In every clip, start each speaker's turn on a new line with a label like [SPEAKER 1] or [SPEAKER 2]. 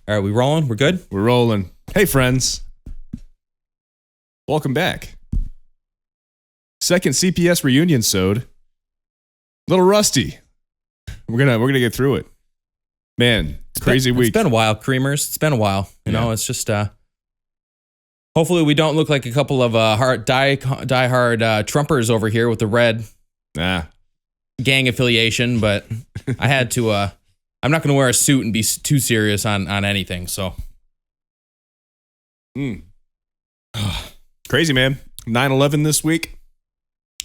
[SPEAKER 1] All right, we rolling? We're good?
[SPEAKER 2] We're rolling. Hey, friends. Welcome back. Second CPS reunion sode. Little rusty. We're gonna get through it. Man, crazy week.
[SPEAKER 1] It's been a while, Creamers. It's been a while. You know, it's just hopefully we don't look like a couple of die-hard Trumpers over here with the red gang affiliation, but I had to I'm not going to wear a suit and be too serious on anything, so.
[SPEAKER 2] Crazy, man. 9/11 this week.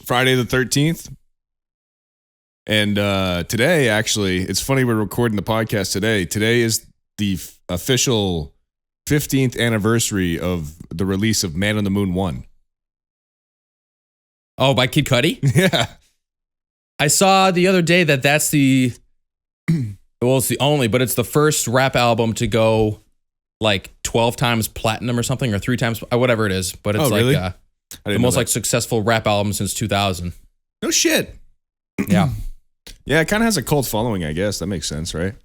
[SPEAKER 2] Friday the 13th. And today, actually, it's funny we're recording the podcast today. Today is the official 15th anniversary of the release of Man on the Moon 1.
[SPEAKER 1] Oh, by Kid Cudi?
[SPEAKER 2] Yeah.
[SPEAKER 1] I saw the other day that that's the... Well, it's the only, but it's the first rap album to go like 12 times platinum or something, or 3 times, whatever it is. But it's
[SPEAKER 2] really?
[SPEAKER 1] The most like successful rap album since 2000.
[SPEAKER 2] No shit.
[SPEAKER 1] Yeah.
[SPEAKER 2] Yeah, it kind of has a cult following, I guess. That makes sense, right?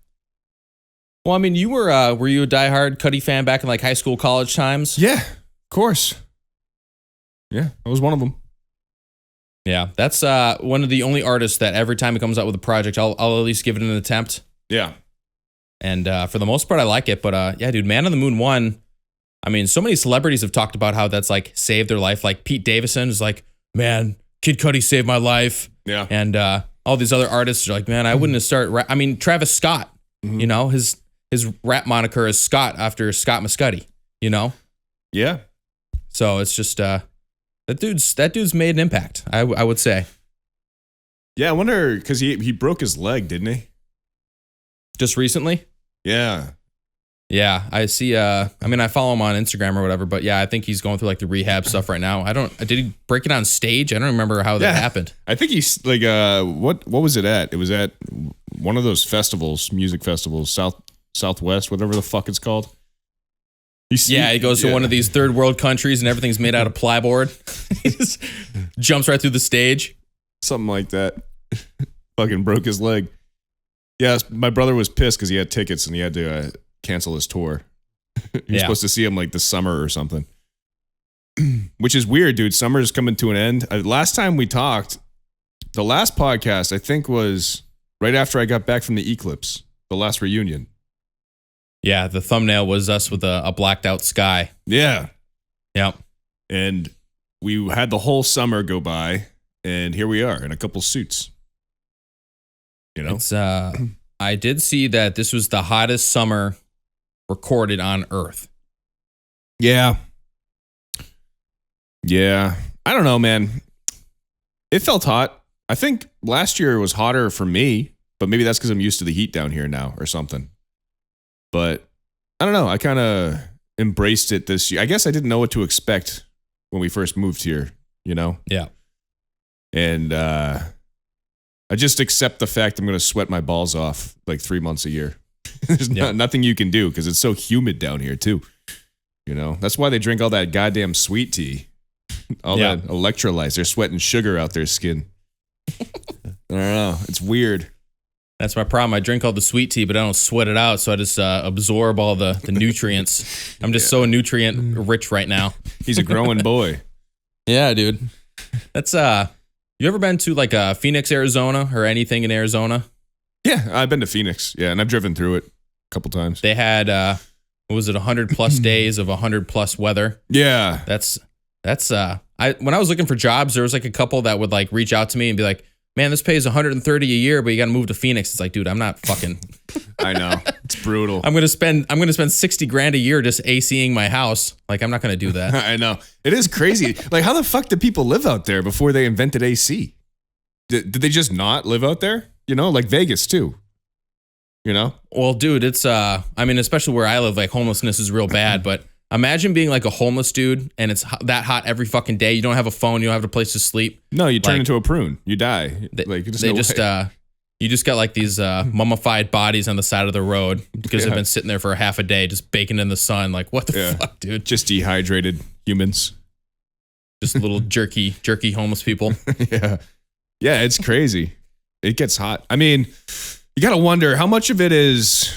[SPEAKER 1] Well, I mean, you were you a diehard Cudi fan back in like high school, college times?
[SPEAKER 2] Yeah, of course. Yeah, I was one of them.
[SPEAKER 1] Yeah, that's one of the only artists that every time he comes out with a project, I'll at least give it an attempt.
[SPEAKER 2] Yeah.
[SPEAKER 1] And for the most part, I like it. But yeah, dude, Man on the Moon 1, I mean, so many celebrities have talked about how that's like saved their life. Like Pete Davidson is like, man, Kid Cudi saved my life.
[SPEAKER 2] Yeah.
[SPEAKER 1] And all these other artists are like, man, I wouldn't have started. I mean, Travis Scott, you know, his rap moniker is Scott after Scott Muscudi, you know?
[SPEAKER 2] Yeah.
[SPEAKER 1] So it's just that dude's made an impact, I would say.
[SPEAKER 2] Yeah, I wonder, because he broke his leg, didn't he?
[SPEAKER 1] Just recently?
[SPEAKER 2] Yeah.
[SPEAKER 1] Yeah, I see. I mean, I follow him on Instagram or whatever, but yeah, I think he's going through like the rehab stuff right now. Did he break it on stage? I don't remember how that happened.
[SPEAKER 2] I think he's like, what was it at? It was at one of those festivals, music festivals, Southwest, whatever the fuck it's called.
[SPEAKER 1] He goes to one of these third world countries and everything's made out of plyboard. He just jumps right through the stage.
[SPEAKER 2] Something like that. Fucking broke his leg. Yeah, my brother was pissed because he had tickets and he had to cancel his tour. You're supposed to see him like this summer or something. Which is weird, dude. Summer's coming to an end. Last time we talked, the last podcast, I think, was right after I got back from the eclipse, the last reunion.
[SPEAKER 1] Yeah, the thumbnail was us with a blacked out sky.
[SPEAKER 2] Yeah.
[SPEAKER 1] Yep.
[SPEAKER 2] And we had the whole summer go by, and here we are in a couple suits. You know?
[SPEAKER 1] It's I did see that this was the hottest summer recorded on Earth.
[SPEAKER 2] Yeah. Yeah. I don't know, man. It felt hot. I think last year was hotter for me, but maybe that's because I'm used to the heat down here now or something. But I don't know. I kind of embraced it this year. I guess I didn't know what to expect when we first moved here, you know?
[SPEAKER 1] Yeah.
[SPEAKER 2] And I just accept the fact I'm going to sweat my balls off like 3 months a year. There's nothing you can do because it's so humid down here too. You know, that's why they drink all that goddamn sweet tea, all that electrolytes. They're sweating sugar out their skin. I don't know. It's weird.
[SPEAKER 1] That's my problem. I drink all the sweet tea, but I don't sweat it out, so I just absorb all the nutrients. I'm just so nutrient rich right now.
[SPEAKER 2] He's a growing boy.
[SPEAKER 1] Yeah, dude. That's you ever been to like Phoenix, Arizona, or anything in Arizona?
[SPEAKER 2] Yeah, I've been to Phoenix. Yeah, and I've driven through it a couple times.
[SPEAKER 1] They had what was it, 100+ days of 100+ weather?
[SPEAKER 2] Yeah.
[SPEAKER 1] That's when I was looking for jobs, there was like a couple that would like reach out to me and be like, man, this pays $130 a year, but you got to move to Phoenix. It's like, dude, I'm not fucking.
[SPEAKER 2] I know, it's brutal.
[SPEAKER 1] I'm gonna spend $60,000 a year just ACing my house. Like, I'm not gonna do that.
[SPEAKER 2] I know, it is crazy. Like, how the fuck did people live out there before they invented AC? Did they just not live out there? You know, like Vegas too. You know?
[SPEAKER 1] Well, dude, it's I mean, especially where I live, like homelessness is real bad. But imagine being like a homeless dude and it's that hot every fucking day. You don't have a phone. You don't have a place to sleep.
[SPEAKER 2] No, you turn into a prune. You die.
[SPEAKER 1] You just got like these mummified bodies on the side of the road because they've been sitting there for a half a day, just baking in the sun. Like, what the fuck, dude?
[SPEAKER 2] Just dehydrated humans.
[SPEAKER 1] Just little jerky homeless people.
[SPEAKER 2] Yeah, it's crazy. It gets hot. I mean, you got to wonder how much of it is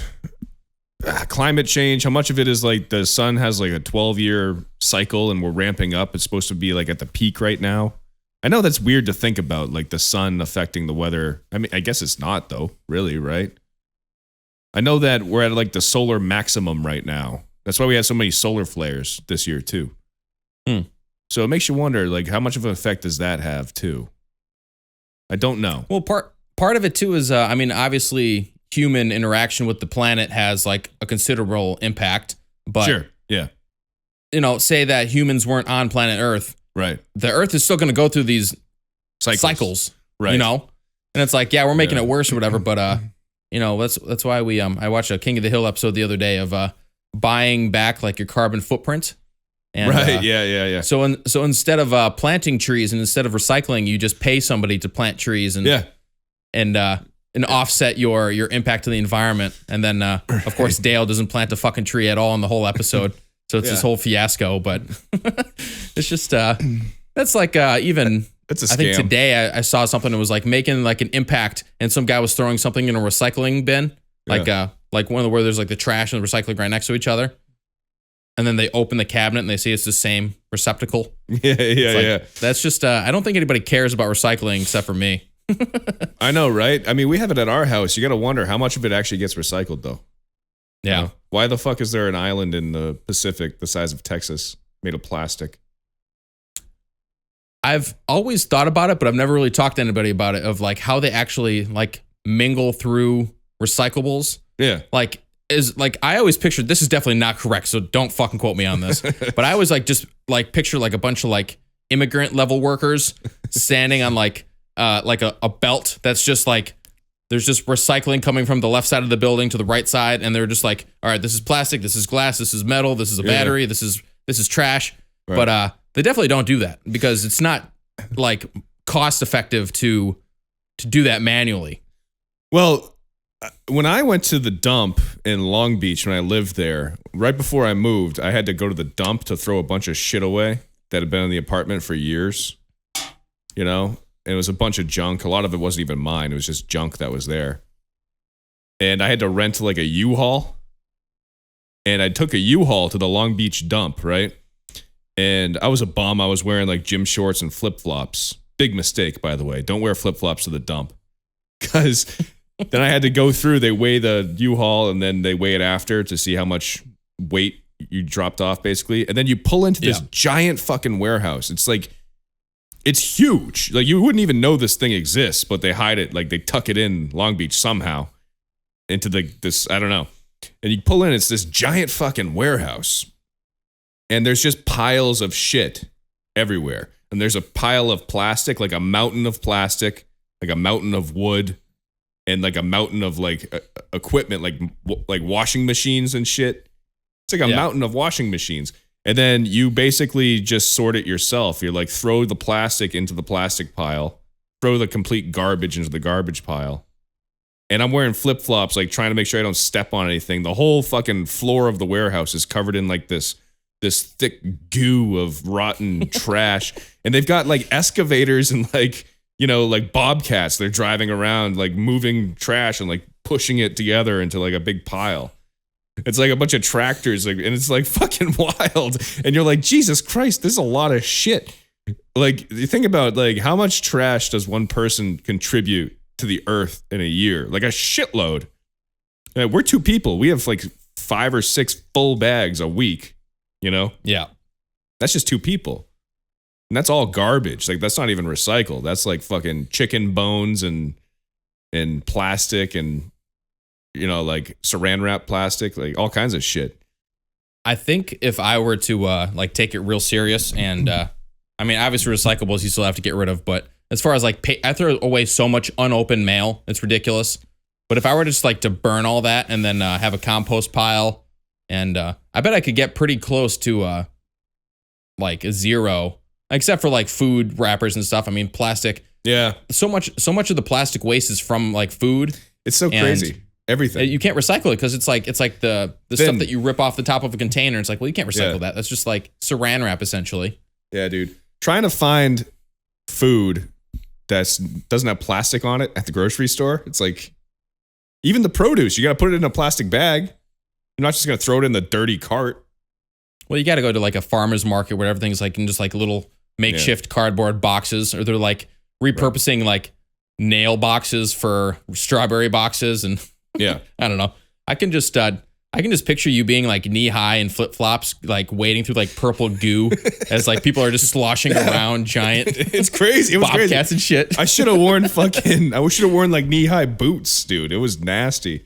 [SPEAKER 2] climate change? How much of it is like the sun has like a 12-year cycle and we're ramping up? It's supposed to be like at the peak right now. I know that's weird to think about, like the sun affecting the weather. I mean, I guess it's not though, really, right? I know that we're at like the solar maximum right now. That's why we had so many solar flares this year too. So it makes you wonder, like, how much of an effect does that have too? I don't know.
[SPEAKER 1] Well, part of it too is, I mean, obviously human interaction with the planet has like a considerable impact. But
[SPEAKER 2] sure, yeah.
[SPEAKER 1] You know, say that humans weren't on planet Earth.
[SPEAKER 2] Right.
[SPEAKER 1] The Earth is still going to go through these cycles. Right. You know, and it's like, yeah, we're making it worse or whatever. But you know, that's why we I watched a King of the Hill episode the other day of buying back like your carbon footprint. And,
[SPEAKER 2] right. Yeah.
[SPEAKER 1] So instead of planting trees and instead of recycling, you just pay somebody to plant trees and offset your impact to the environment. And then of course Dale doesn't plant a fucking tree at all in the whole episode. So it's this whole fiasco. But it's just that's like even.
[SPEAKER 2] It's a scam.
[SPEAKER 1] I think today I saw something that was like making like an impact, and some guy was throwing something in a recycling bin, like one of the where there's like the trash and the recycling right next to each other. And then they open the cabinet and they see it's the same receptacle.
[SPEAKER 2] Yeah.
[SPEAKER 1] That's just, I don't think anybody cares about recycling except for me.
[SPEAKER 2] I know, right? I mean, we have it at our house. You got to wonder how much of it actually gets recycled, though.
[SPEAKER 1] Yeah.
[SPEAKER 2] You know? Why the fuck is there an island in the Pacific the size of Texas made of plastic?
[SPEAKER 1] I've always thought about it, but I've never really talked to anybody about it, of like how they actually like mingle through recyclables.
[SPEAKER 2] Yeah.
[SPEAKER 1] Like, is like I always pictured, this is definitely not correct, so don't fucking quote me on this. But I always like just like picture like a bunch of like immigrant level workers standing on like a belt that's just like there's just recycling coming from the left side of the building to the right side, and they're just like, all right, this is plastic, this is glass, this is metal, this is a battery, this is trash. Right. But they definitely don't do that because it's not like cost effective to do that manually.
[SPEAKER 2] Well, when I went to the dump in Long Beach when I lived there, right before I moved, I had to go to the dump to throw a bunch of shit away that had been in the apartment for years. You know? And it was a bunch of junk. A lot of it wasn't even mine. It was just junk that was there. And I had to rent like a U-Haul. And I took a U-Haul to the Long Beach dump, right? And I was a bum. I was wearing like gym shorts and flip-flops. Big mistake, by the way. Don't wear flip-flops to the dump. Because then I had to go through, they weigh the U-Haul and then they weigh it after to see how much weight you dropped off, basically. And then you pull into this giant fucking warehouse. It's like, it's huge. Like, you wouldn't even know this thing exists, but they hide it, like they tuck it in Long Beach somehow into this, I don't know. And you pull in, it's this giant fucking warehouse. And there's just piles of shit everywhere. And there's a pile of plastic, like a mountain of plastic, like a mountain of wood, and like a mountain of like equipment, like washing machines and shit. It's like a mountain of washing machines. And then you basically just sort it yourself. You're like, throw the plastic into the plastic pile, throw the complete garbage into the garbage pile. And I'm wearing flip-flops, like trying to make sure I don't step on anything. The whole fucking floor of the warehouse is covered in like this thick goo of rotten trash. And they've got like excavators and like, you know, like bobcats. They're driving around, like moving trash and like pushing it together into like a big pile. It's like a bunch of tractors, like, and it's like fucking wild. And you're like, Jesus Christ, this is a lot of shit. Like, you think about like how much trash does one person contribute to the earth in a year? Like a shitload. We're two people. We have like 5 or 6 full bags a week, you know?
[SPEAKER 1] Yeah.
[SPEAKER 2] That's just 2 people. And that's all garbage. Like, that's not even recycled. That's like fucking chicken bones and plastic and, you know, like saran wrap plastic, like all kinds of shit.
[SPEAKER 1] I think if I were to like take it real serious, and I mean, obviously recyclables you still have to get rid of, but as far as like I throw away so much unopened mail, it's ridiculous. But if I were just like to burn all that and then have a compost pile, and I bet I could get pretty close to like a zero. Except for like food wrappers and stuff. I mean, plastic.
[SPEAKER 2] Yeah.
[SPEAKER 1] So much of the plastic waste is from like food.
[SPEAKER 2] It's so crazy. Everything.
[SPEAKER 1] You can't recycle it because it's like the stuff that you rip off the top of a container. It's like, well, you can't recycle that. That's just like saran wrap essentially.
[SPEAKER 2] Yeah, dude. Trying to find food that doesn't have plastic on it at the grocery store. It's like, even the produce, you got to put it in a plastic bag. You're not just going to throw it in the dirty cart.
[SPEAKER 1] Well, you got to go to like a farmer's market where everything's like in just like little makeshift cardboard boxes, or they're like repurposing like nail boxes for strawberry boxes. And I don't know. I can just picture you being like knee high in flip flops, like wading through like purple goo as like people are just sloshing around giant.
[SPEAKER 2] It's crazy. It was
[SPEAKER 1] bobcats
[SPEAKER 2] crazy.
[SPEAKER 1] And shit.
[SPEAKER 2] I should have worn like knee high boots, dude. It was nasty.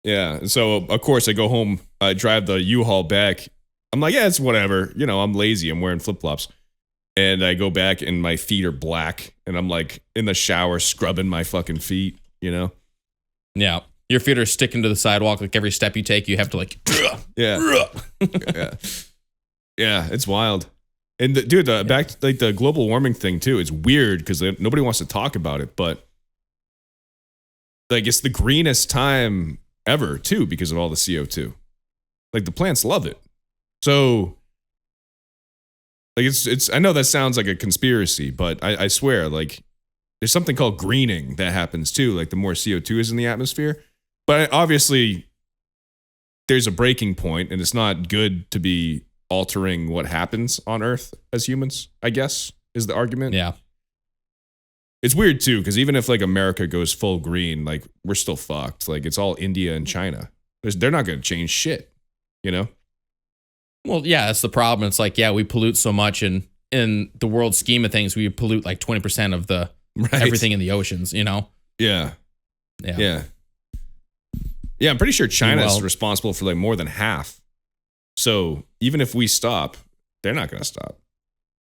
[SPEAKER 2] Yeah. And so of course I go home, I drive the U-Haul back. I'm like, yeah, it's whatever. You know, I'm lazy. I'm wearing flip flops. And I go back and my feet are black. And I'm like in the shower scrubbing my fucking feet, you know?
[SPEAKER 1] Yeah. Your feet are sticking to the sidewalk. Like every step you take, you have to like,
[SPEAKER 2] yeah. Yeah, it's wild. And dude, back to like the global warming thing too. It's weird because nobody wants to talk about it, but like it's the greenest time ever too because of all the CO2. Like the plants love it. So like it's I know that sounds like a conspiracy, but I swear like there's something called greening that happens too. Like the more CO2 is in the atmosphere. But obviously, there's a breaking point, and it's not good to be altering what happens on Earth as humans, I guess, is the argument.
[SPEAKER 1] Yeah.
[SPEAKER 2] It's weird, too, because even if, like, America goes full green, like, we're still fucked. Like, it's all India and China. They're not going to change shit, you know?
[SPEAKER 1] Well, yeah, that's the problem. It's like, yeah, we pollute so much, and in the world scheme of things, we pollute like 20% of the everything in the oceans, you know?
[SPEAKER 2] Yeah. Yeah, I'm pretty sure China's responsible for like more than half. So even if we stop, they're not going to stop.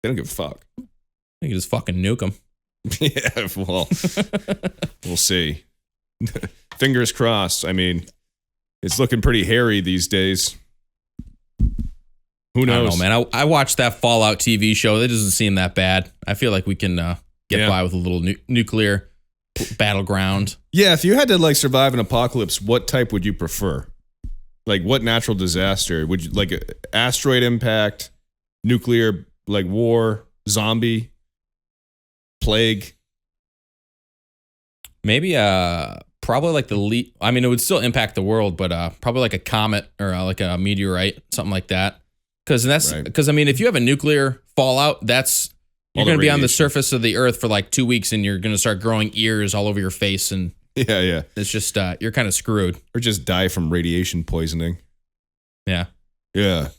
[SPEAKER 2] They don't give a fuck.
[SPEAKER 1] They can just fucking nuke them.
[SPEAKER 2] Yeah, well, we'll see. Fingers crossed. I mean, it's looking pretty hairy these days. Who knows?
[SPEAKER 1] I don't know, man. I watched that Fallout TV show. That doesn't seem that bad. I feel like we can get by with a little nuclear battleground.
[SPEAKER 2] Yeah, if you had to like survive an apocalypse, what type would you prefer? Like what natural disaster? Would you like a asteroid impact, nuclear like war, zombie, plague?
[SPEAKER 1] Maybe probably like I mean, it would still impact the world, but probably like a comet or like a meteorite, something like that. Because I mean, if you have a nuclear fallout, you're going to be on the surface of the earth for like 2 weeks and you're going to start growing ears all over your face. And
[SPEAKER 2] yeah.
[SPEAKER 1] It's just, you're kind of screwed.
[SPEAKER 2] Or just die from radiation poisoning.
[SPEAKER 1] Yeah.
[SPEAKER 2] Yeah.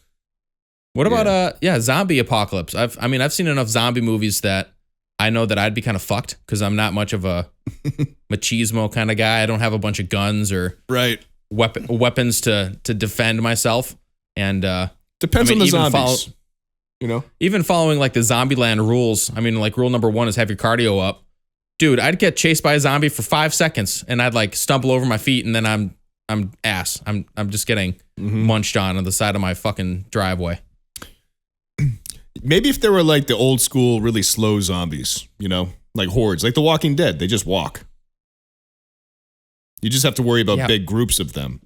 [SPEAKER 1] What about, zombie apocalypse? I've seen enough zombie movies that I know that I'd be kind of fucked because I'm not much of a machismo kind of guy. I don't have a bunch of guns or weapons to defend myself. And,
[SPEAKER 2] depends on the zombies. You know,
[SPEAKER 1] even following like the Zombieland rules. I mean, like rule number 1 is have your cardio up. Dude, I'd get chased by a zombie for 5 seconds and I'd like stumble over my feet and then I'm ass. I'm just getting munched on the side of my fucking driveway.
[SPEAKER 2] Maybe if they were like the old school, really slow zombies, you know, like hordes, like The Walking Dead, they just walk. You just have to worry about big groups of them,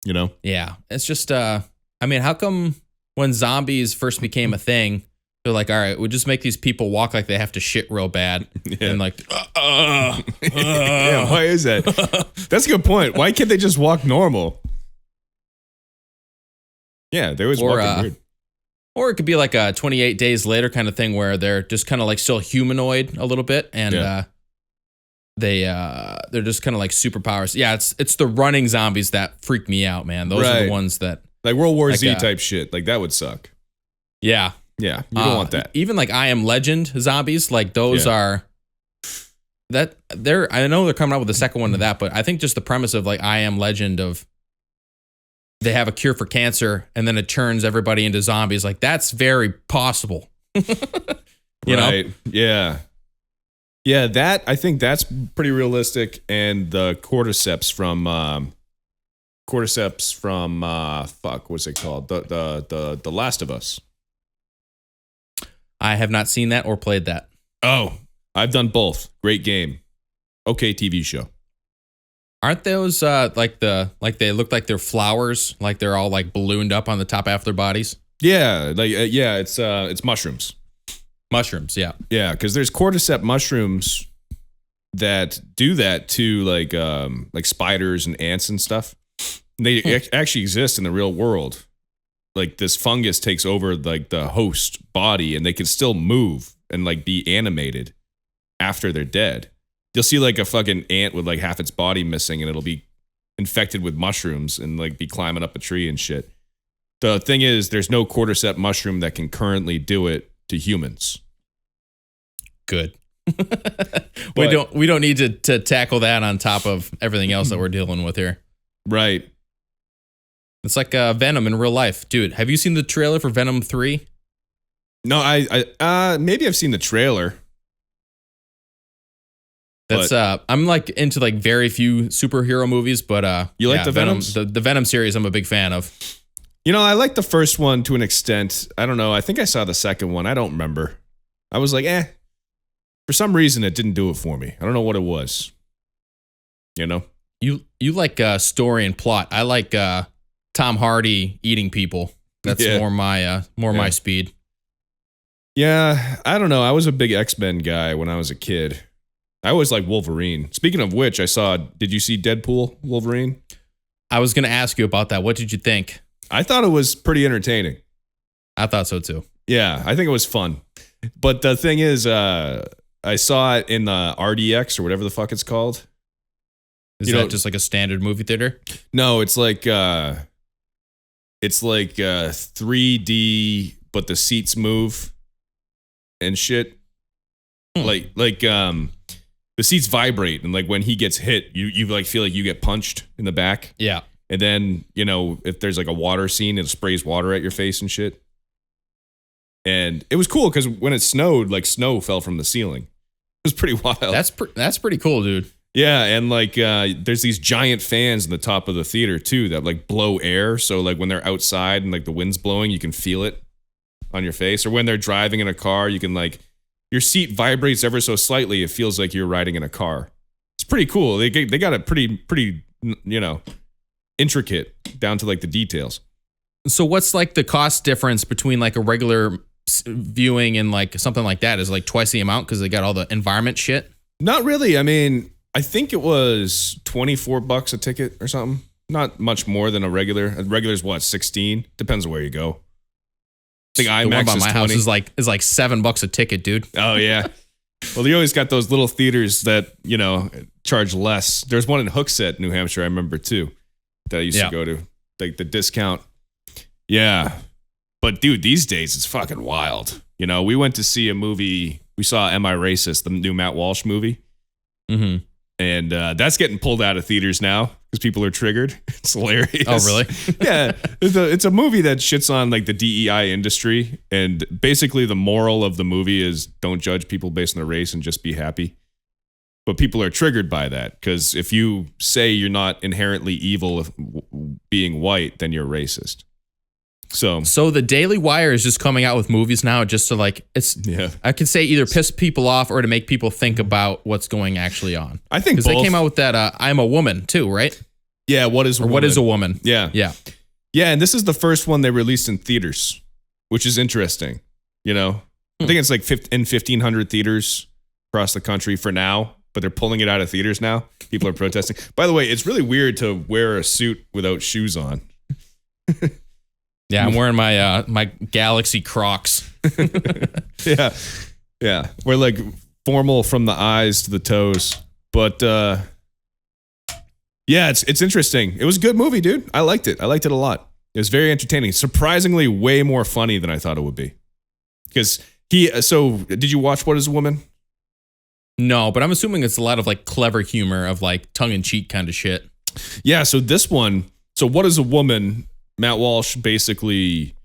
[SPEAKER 2] you know?
[SPEAKER 1] Yeah. It's just, I mean, how come when zombies first became a thing, they're like, all right, we'll just make these people walk like they have to shit real bad. And like,
[SPEAKER 2] yeah, why is that? That's a good point. Why can't they just walk normal? Yeah, they always walking weird.
[SPEAKER 1] Or it could be like a 28 days later kind of thing where they're just kind of like still humanoid a little bit. And they're just kind of like superpowers. Yeah, it's the running zombies that freak me out, man. Those are the ones that...
[SPEAKER 2] Like World War Z type shit. Like that would suck.
[SPEAKER 1] Yeah.
[SPEAKER 2] Yeah. You don't want that.
[SPEAKER 1] Even like I Am Legend zombies, like those are I know they're coming out with the second one to that, but I think just the premise of like I Am Legend of they have a cure for cancer and then it turns everybody into zombies. Like that's very possible. You know?
[SPEAKER 2] Yeah. Yeah, I think that's pretty realistic. And the cordyceps from what's it called? The Last of Us.
[SPEAKER 1] I have not seen that or played that.
[SPEAKER 2] Oh, I've done both. Great game. Okay, TV show.
[SPEAKER 1] Aren't those like they look like they're flowers, like they're all like ballooned up on the top half of their bodies?
[SPEAKER 2] Yeah, it's mushrooms.
[SPEAKER 1] Mushrooms, yeah.
[SPEAKER 2] Yeah, because there's cordyceps mushrooms that do that to like spiders and ants and stuff. They actually exist in the real world. Like this fungus takes over like the host body, and they can still move and like be animated after they're dead. You'll see like a fucking ant with like half its body missing, and it'll be infected with mushrooms and like be climbing up a tree and shit. The thing is, there's no cordyceps mushroom that can currently do it to humans.
[SPEAKER 1] Good. we don't need to tackle that on top of everything else that we're dealing with here.
[SPEAKER 2] Right.
[SPEAKER 1] It's like Venom in real life. Dude, have you seen the trailer for Venom 3?
[SPEAKER 2] No, I maybe I've seen the trailer.
[SPEAKER 1] That's I'm like into like very few superhero movies, but
[SPEAKER 2] you like the Venoms?
[SPEAKER 1] The Venom series I'm a big fan of.
[SPEAKER 2] You know, I like the first one to an extent. I don't know. I think I saw the second one. I don't remember. I was like, for some reason it didn't do it for me. I don't know what it was. You know?
[SPEAKER 1] You like story and plot. I like Tom Hardy eating people. That's more my speed.
[SPEAKER 2] Yeah, I don't know. I was a big X-Men guy when I was a kid. I always liked Wolverine. Speaking of which, did you see Deadpool Wolverine?
[SPEAKER 1] I was going to ask you about that. What did you think?
[SPEAKER 2] I thought it was pretty entertaining.
[SPEAKER 1] I thought so too.
[SPEAKER 2] Yeah, I think it was fun. But the thing is, I saw it in the RDX or whatever the fuck it's called.
[SPEAKER 1] Is that just like a standard movie theater?
[SPEAKER 2] No, it's like 3D, but the seats move and shit. Like the seats vibrate, and like when he gets hit, you like feel like you get punched in the back.
[SPEAKER 1] Yeah.
[SPEAKER 2] And then, you know, if there's like a water scene, it sprays water at your face and shit. And it was cool because when it snowed, like snow fell from the ceiling. It was pretty wild.
[SPEAKER 1] That's pretty cool, dude.
[SPEAKER 2] Yeah, and like there's these giant fans in the top of the theater too that like blow air. So like when they're outside and like the wind's blowing, you can feel it on your face. Or when they're driving in a car, you can like your seat vibrates ever so slightly. It feels like you're riding in a car. It's pretty cool. They got it pretty intricate down to like the details.
[SPEAKER 1] So what's like the cost difference between like a regular viewing and like something like that? Is it like twice the amount because they got all the environment shit?
[SPEAKER 2] Not really. I mean, I think it was $24 a ticket or something. Not much more than a regular. A regular's what, 16? Depends on where you go. I think IMAX
[SPEAKER 1] the one by
[SPEAKER 2] is
[SPEAKER 1] my
[SPEAKER 2] 20.
[SPEAKER 1] house is like $7 a ticket, dude.
[SPEAKER 2] Oh yeah. Well, you always got those little theaters that, you know, charge less. There's one in Hooksett, New Hampshire, I remember too, that I used to go to. Like the discount. Yeah. But dude, these days it's fucking wild. You know, we went to see a movie. We saw Am I Racist, the new Matt Walsh movie.
[SPEAKER 1] Mm-hmm.
[SPEAKER 2] And that's getting pulled out of theaters now because people are triggered. It's hilarious.
[SPEAKER 1] Oh, really?
[SPEAKER 2] Yeah. It's a movie that shits on like the DEI industry. And basically the moral of the movie is don't judge people based on their race and just be happy. But people are triggered by that because if you say you're not inherently evil being white, then you're racist. So
[SPEAKER 1] the Daily Wire is just coming out with movies now just to like, I could say either piss people off or to make people think about what's going actually on.
[SPEAKER 2] I think both.
[SPEAKER 1] Because they came out with that I'm a Woman too, right?
[SPEAKER 2] Yeah, What is a Woman?
[SPEAKER 1] What is a Woman?
[SPEAKER 2] Yeah.
[SPEAKER 1] Yeah.
[SPEAKER 2] Yeah, and this is the first one they released in theaters, which is interesting. You know, I think it's like in 1,500 theaters across the country for now, but they're pulling it out of theaters now. People are protesting. By the way, it's really weird to wear a suit without shoes on.
[SPEAKER 1] Yeah, I'm wearing my Galaxy Crocs.
[SPEAKER 2] Yeah. We're like formal from the eyes to the toes. But yeah, it's interesting. It was a good movie, dude. I liked it. I liked it a lot. It was very entertaining. Surprisingly way more funny than I thought it would be. Because did you watch What is a Woman?
[SPEAKER 1] No, but I'm assuming it's a lot of like clever humor of like tongue-in-cheek kind of shit.
[SPEAKER 2] Yeah, so this one, What is a Woman? Matt Walsh basically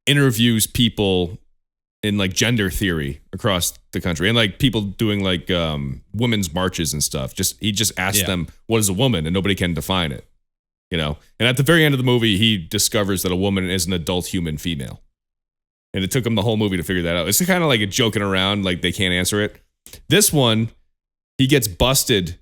[SPEAKER 2] interviews people in like gender theory across the country and like people doing like women's marches and stuff. He just asked them, what is a woman? And nobody can define it, you know? And at the very end of the movie, he discovers that a woman is an adult human female. And it took him the whole movie to figure that out. It's kind of like a joking around, like they can't answer it. This one, he gets busted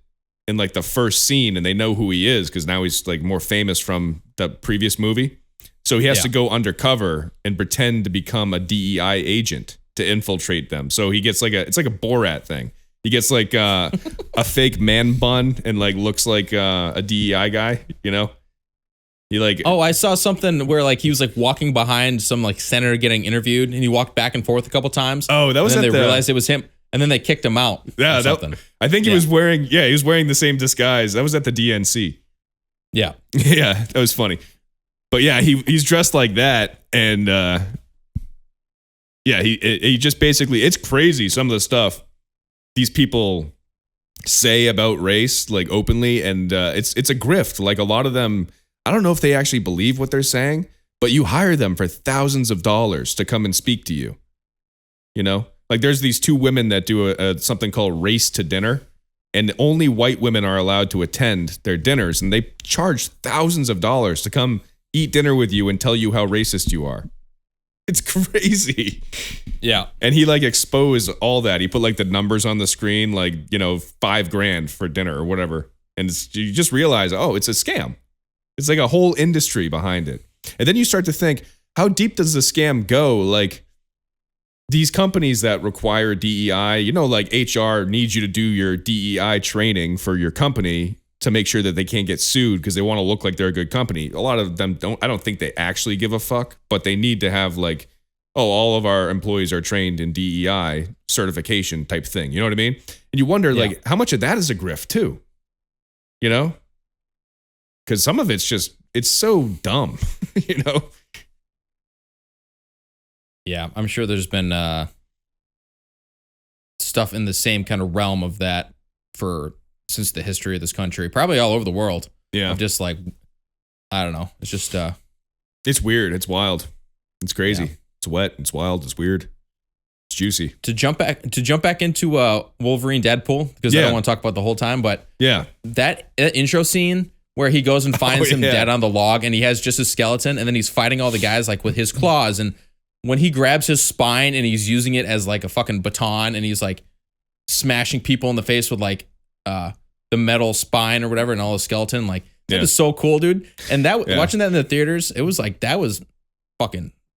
[SPEAKER 2] in like the first scene and they know who he is because now he's like more famous from the previous movie. So he has to go undercover and pretend to become a DEI agent to infiltrate them. So he gets it's like a Borat thing. He gets like a fake man bun and like looks like a DEI guy, you know? He like,
[SPEAKER 1] oh, I saw something where like he was like walking behind some like senator getting interviewed, and he walked back and forth a couple times.
[SPEAKER 2] Oh, that was.
[SPEAKER 1] And then they realized it was him, and then they kicked him out.
[SPEAKER 2] Yeah, I think he was wearing. Yeah, he was wearing the same disguise. That was at the DNC.
[SPEAKER 1] Yeah,
[SPEAKER 2] yeah, that was funny. But yeah, he's dressed like that, and yeah, he just basically, it's crazy some of the stuff these people say about race like openly, and it's a grift. Like a lot of them, I don't know if they actually believe what they're saying, but you hire them for thousands of dollars to come and speak to you. You know, like there's these two women that do something called Race to Dinner, and only white women are allowed to attend their dinners, and they charge thousands of dollars to come eat dinner with you and tell you how racist you are. It's crazy.
[SPEAKER 1] Yeah.
[SPEAKER 2] And he like exposed all that. He put like the numbers on the screen, like, you know, $5,000 for dinner or whatever. And you just realize, oh, it's a scam. It's like a whole industry behind it. And then you start to think, how deep does the scam go? Like these companies that require DEI, you know, like HR needs you to do your DEI training for your company to make sure that they can't get sued because they want to look like they're a good company. A lot of them I don't think they actually give a fuck, but they need to have like, oh, all of our employees are trained in DEI certification type thing. You know what I mean? And you wonder like how much of that is a grift too, you know? Because some of it's just, it's so dumb, you know?
[SPEAKER 1] Yeah, I'm sure there's been stuff in the same kind of realm of that since the history of this country, probably all over the world.
[SPEAKER 2] Yeah.
[SPEAKER 1] Of just like, I don't know. It's just,
[SPEAKER 2] it's weird. It's wild. It's crazy.
[SPEAKER 1] Yeah.
[SPEAKER 2] It's wet. It's wild. It's weird. It's juicy.
[SPEAKER 1] To jump back into Wolverine Deadpool, because I don't want to talk about the whole time, but
[SPEAKER 2] yeah,
[SPEAKER 1] that intro scene where he goes and finds him dead on the log and he has just a skeleton, and then he's fighting all the guys like with his claws, and when he grabs his spine and he's using it as like a fucking baton and he's like smashing people in the face with like the metal spine or whatever and all the skeleton, like that is so cool, dude. And that watching that in the theaters, it was like that was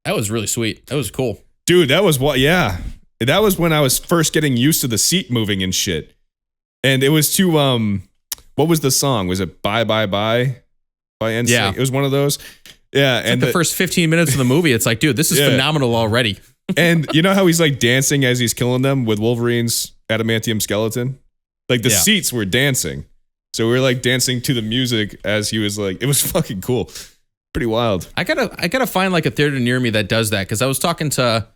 [SPEAKER 1] really sweet. That was cool.
[SPEAKER 2] Dude, that was that was when I was first getting used to the seat moving and shit. And it was to what was the song? Was it Bye Bye Bye by NSYNC?
[SPEAKER 1] Yeah.
[SPEAKER 2] It was one of those. Yeah,
[SPEAKER 1] it's and like the first 15 minutes of the movie, it's like, dude, this is phenomenal already.
[SPEAKER 2] And you know how he's like dancing as he's killing them with Wolverine's adamantium skeleton? Like the seats were dancing. So we were like dancing to the music as he was like, it was fucking cool. Pretty wild. I
[SPEAKER 1] gotta find like a theater near me that does that, because I was talking to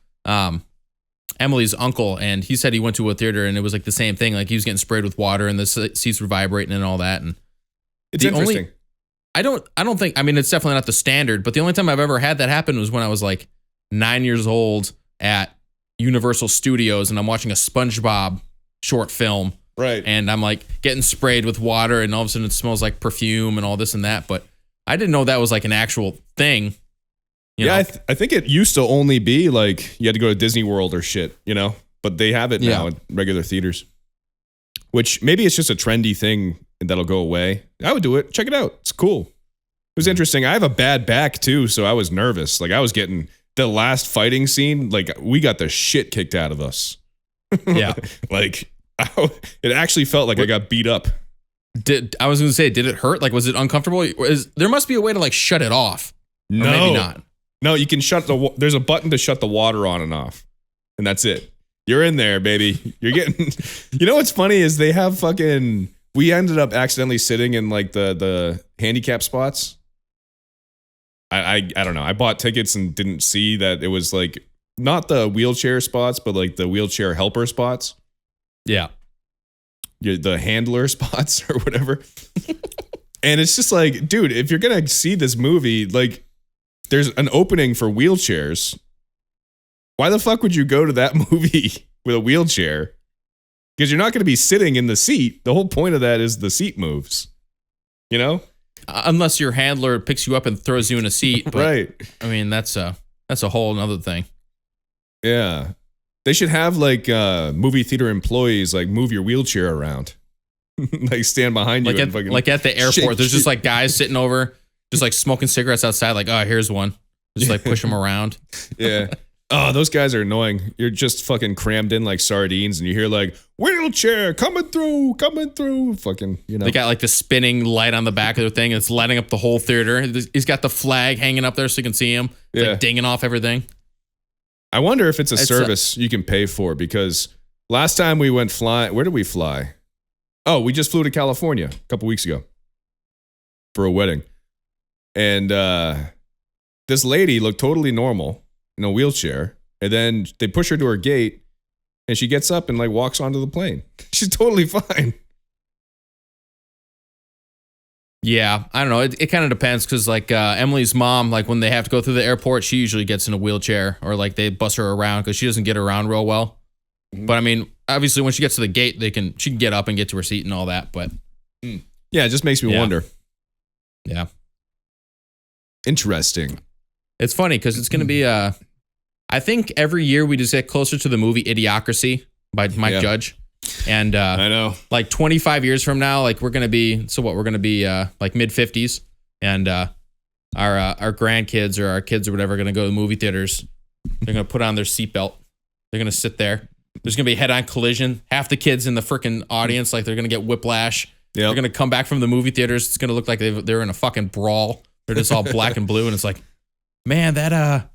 [SPEAKER 1] Emily's uncle, and he said he went to a theater and it was like the same thing. Like he was getting sprayed with water and the seats were vibrating and all that. And
[SPEAKER 2] it's interesting.
[SPEAKER 1] I don't think, I mean, it's definitely not the standard, but the only time I've ever had that happen was when I was like 9 years old at Universal Studios, and I'm watching a SpongeBob short film.
[SPEAKER 2] Right.
[SPEAKER 1] And I'm like getting sprayed with water, and all of a sudden it smells like perfume and all this and that. But I didn't know that was like an actual thing. You know?
[SPEAKER 2] I think it used to only be like you had to go to Disney World or shit, you know, but they have it now in regular theaters, which maybe it's just a trendy thing that'll go away. I would do it. Check it out. It's cool. It was interesting. I have a bad back too, so I was nervous. Like I was getting the last fighting scene. Like we got the shit kicked out of us.
[SPEAKER 1] Yeah.
[SPEAKER 2] Like it actually felt like I got beat up.
[SPEAKER 1] Did it hurt? Like, was it uncomfortable? There must be a way to like shut it off.
[SPEAKER 2] No,
[SPEAKER 1] or maybe not.
[SPEAKER 2] No, you can there's a button to shut the water on and off, and that's it. You're in there, baby. You're getting, you know what's funny is they have we ended up accidentally sitting in like the handicap spots. I don't know. I bought tickets and didn't see that it was like not the wheelchair spots, but like the wheelchair helper spots.
[SPEAKER 1] Yeah.
[SPEAKER 2] The handler spots or whatever. And it's just like, dude, if you're going to see this movie, like there's an opening for wheelchairs. Why the fuck would you go to that movie with a wheelchair? Because you're not going to be sitting in the seat. The whole point of that is the seat moves, you know?
[SPEAKER 1] Unless your handler picks you up and throws you in a seat. But,
[SPEAKER 2] right.
[SPEAKER 1] I mean, that's a whole nother thing.
[SPEAKER 2] Yeah. They should have like movie theater employees like move your wheelchair around. Like stand behind you.
[SPEAKER 1] Like at the airport, there's just like guys sitting over, just like smoking cigarettes outside. Like, oh, here's one. Just like push them around.
[SPEAKER 2] Yeah. Oh, those guys are annoying. You're just fucking crammed in like sardines, and you hear like wheelchair coming through. Fucking,
[SPEAKER 1] They got like the spinning light on the back of the thing. It's lighting up the whole theater. He's got the flag hanging up there so you can see him. It's like dinging off everything.
[SPEAKER 2] I wonder if it's a service you can pay for, because last time we went flying, where did we fly? Oh, we just flew to California a couple weeks ago for a wedding. And this lady looked totally normal in a wheelchair. And then they push her to her gate and she gets up and like walks onto the plane. She's totally fine.
[SPEAKER 1] Yeah, I don't know. It kind of depends, because like Emily's mom, like when they have to go through the airport, she usually gets in a wheelchair, or like they bus her around because she doesn't get around real well. Mm-hmm. But I mean, obviously she gets to the gate, she can get up and get to her seat and all that. But
[SPEAKER 2] yeah, it just makes me wonder.
[SPEAKER 1] Yeah.
[SPEAKER 2] Interesting.
[SPEAKER 1] It's funny because it's going to be, I think every year we just get closer to the movie Idiocracy by Mike Judge. And
[SPEAKER 2] I know,
[SPEAKER 1] like 25 years from now, like we're going to be, like mid 50s. And our grandkids or our kids or whatever are going to go to the movie theaters. They're going to put on their seatbelt. They're going to sit there. There's going to be a head-on collision. Half the kids in the freaking audience, like they're going to get whiplash. Yep. They're going to come back from the movie theaters. It's going to look like they're in a fucking brawl. They're just all black and blue. And it's like, man, that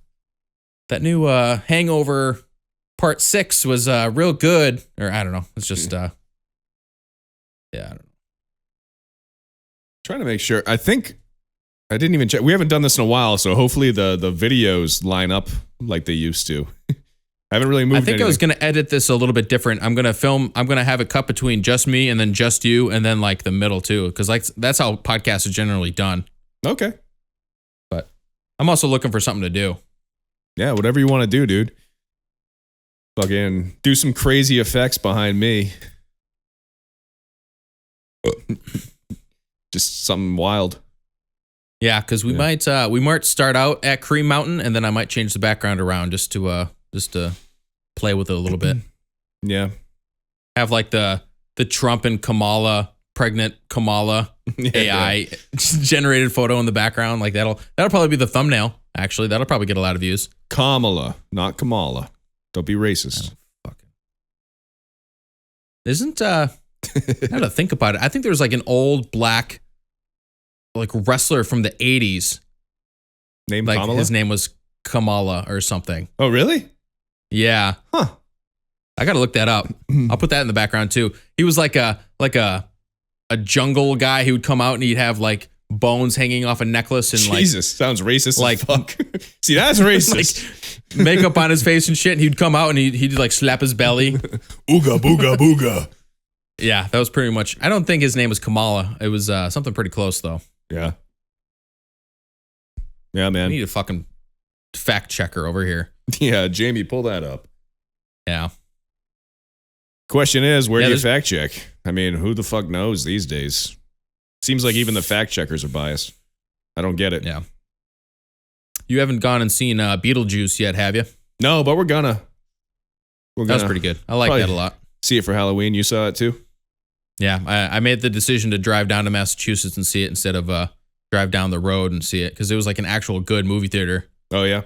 [SPEAKER 1] new Hangover Part 6 was real good. Or I don't know. It's just, I don't know.
[SPEAKER 2] Trying to make sure. I think I didn't even check. We haven't done this in a while, so hopefully the videos line up like they used to. I haven't really moved.
[SPEAKER 1] I think anything. I was going to edit this a little bit different. I'm going to have it cut between just me and then just you and then like the middle too, because like that's how podcasts are generally done.
[SPEAKER 2] Okay.
[SPEAKER 1] But I'm also looking for something to do.
[SPEAKER 2] Yeah, whatever you want to do, dude. Fucking do some crazy effects behind me. Just something wild.
[SPEAKER 1] Yeah, because we might start out at Cream Mountain and then I might change the background around just to play with it a little bit.
[SPEAKER 2] Yeah.
[SPEAKER 1] Have like the Trump and Kamala, pregnant Kamala AI generated photo in the background. Like that'll probably be the thumbnail. Actually, that'll probably get a lot of views.
[SPEAKER 2] Kamala, not Kamala. Don't be racist.
[SPEAKER 1] Isn't now to think about it, I think there was like an old black like wrestler from the 80s.
[SPEAKER 2] Named
[SPEAKER 1] like
[SPEAKER 2] Kamala?
[SPEAKER 1] His name was Kamala or something.
[SPEAKER 2] Oh, really?
[SPEAKER 1] Yeah.
[SPEAKER 2] Huh.
[SPEAKER 1] I got to look that up. I'll put that in the background too. He was like a jungle guy who would come out and he'd have like bones hanging off a necklace and
[SPEAKER 2] Jesus, sounds racist
[SPEAKER 1] like
[SPEAKER 2] as fuck. See, that's racist.
[SPEAKER 1] Like, makeup on his face and shit. And he'd come out and he'd like slap his belly.
[SPEAKER 2] Ooga booga booga.
[SPEAKER 1] Yeah, that was pretty much. I don't think his name was Kamala. It was something pretty close though.
[SPEAKER 2] Yeah. Yeah, man.
[SPEAKER 1] We need a fucking fact checker over here.
[SPEAKER 2] Yeah, Jamie, pull that up.
[SPEAKER 1] Yeah.
[SPEAKER 2] Question is, where do you fact check? I mean, who the fuck knows these days? Seems like even the fact checkers are biased. I don't get it.
[SPEAKER 1] Yeah. You haven't gone and seen Beetlejuice yet, have you?
[SPEAKER 2] No, but we're gonna.
[SPEAKER 1] That was pretty good. I like that a lot.
[SPEAKER 2] See it for Halloween. You saw it too?
[SPEAKER 1] Yeah, I made the decision to drive down to Massachusetts and see it instead of drive down the road and see it because it was like an actual good movie theater.
[SPEAKER 2] Oh yeah.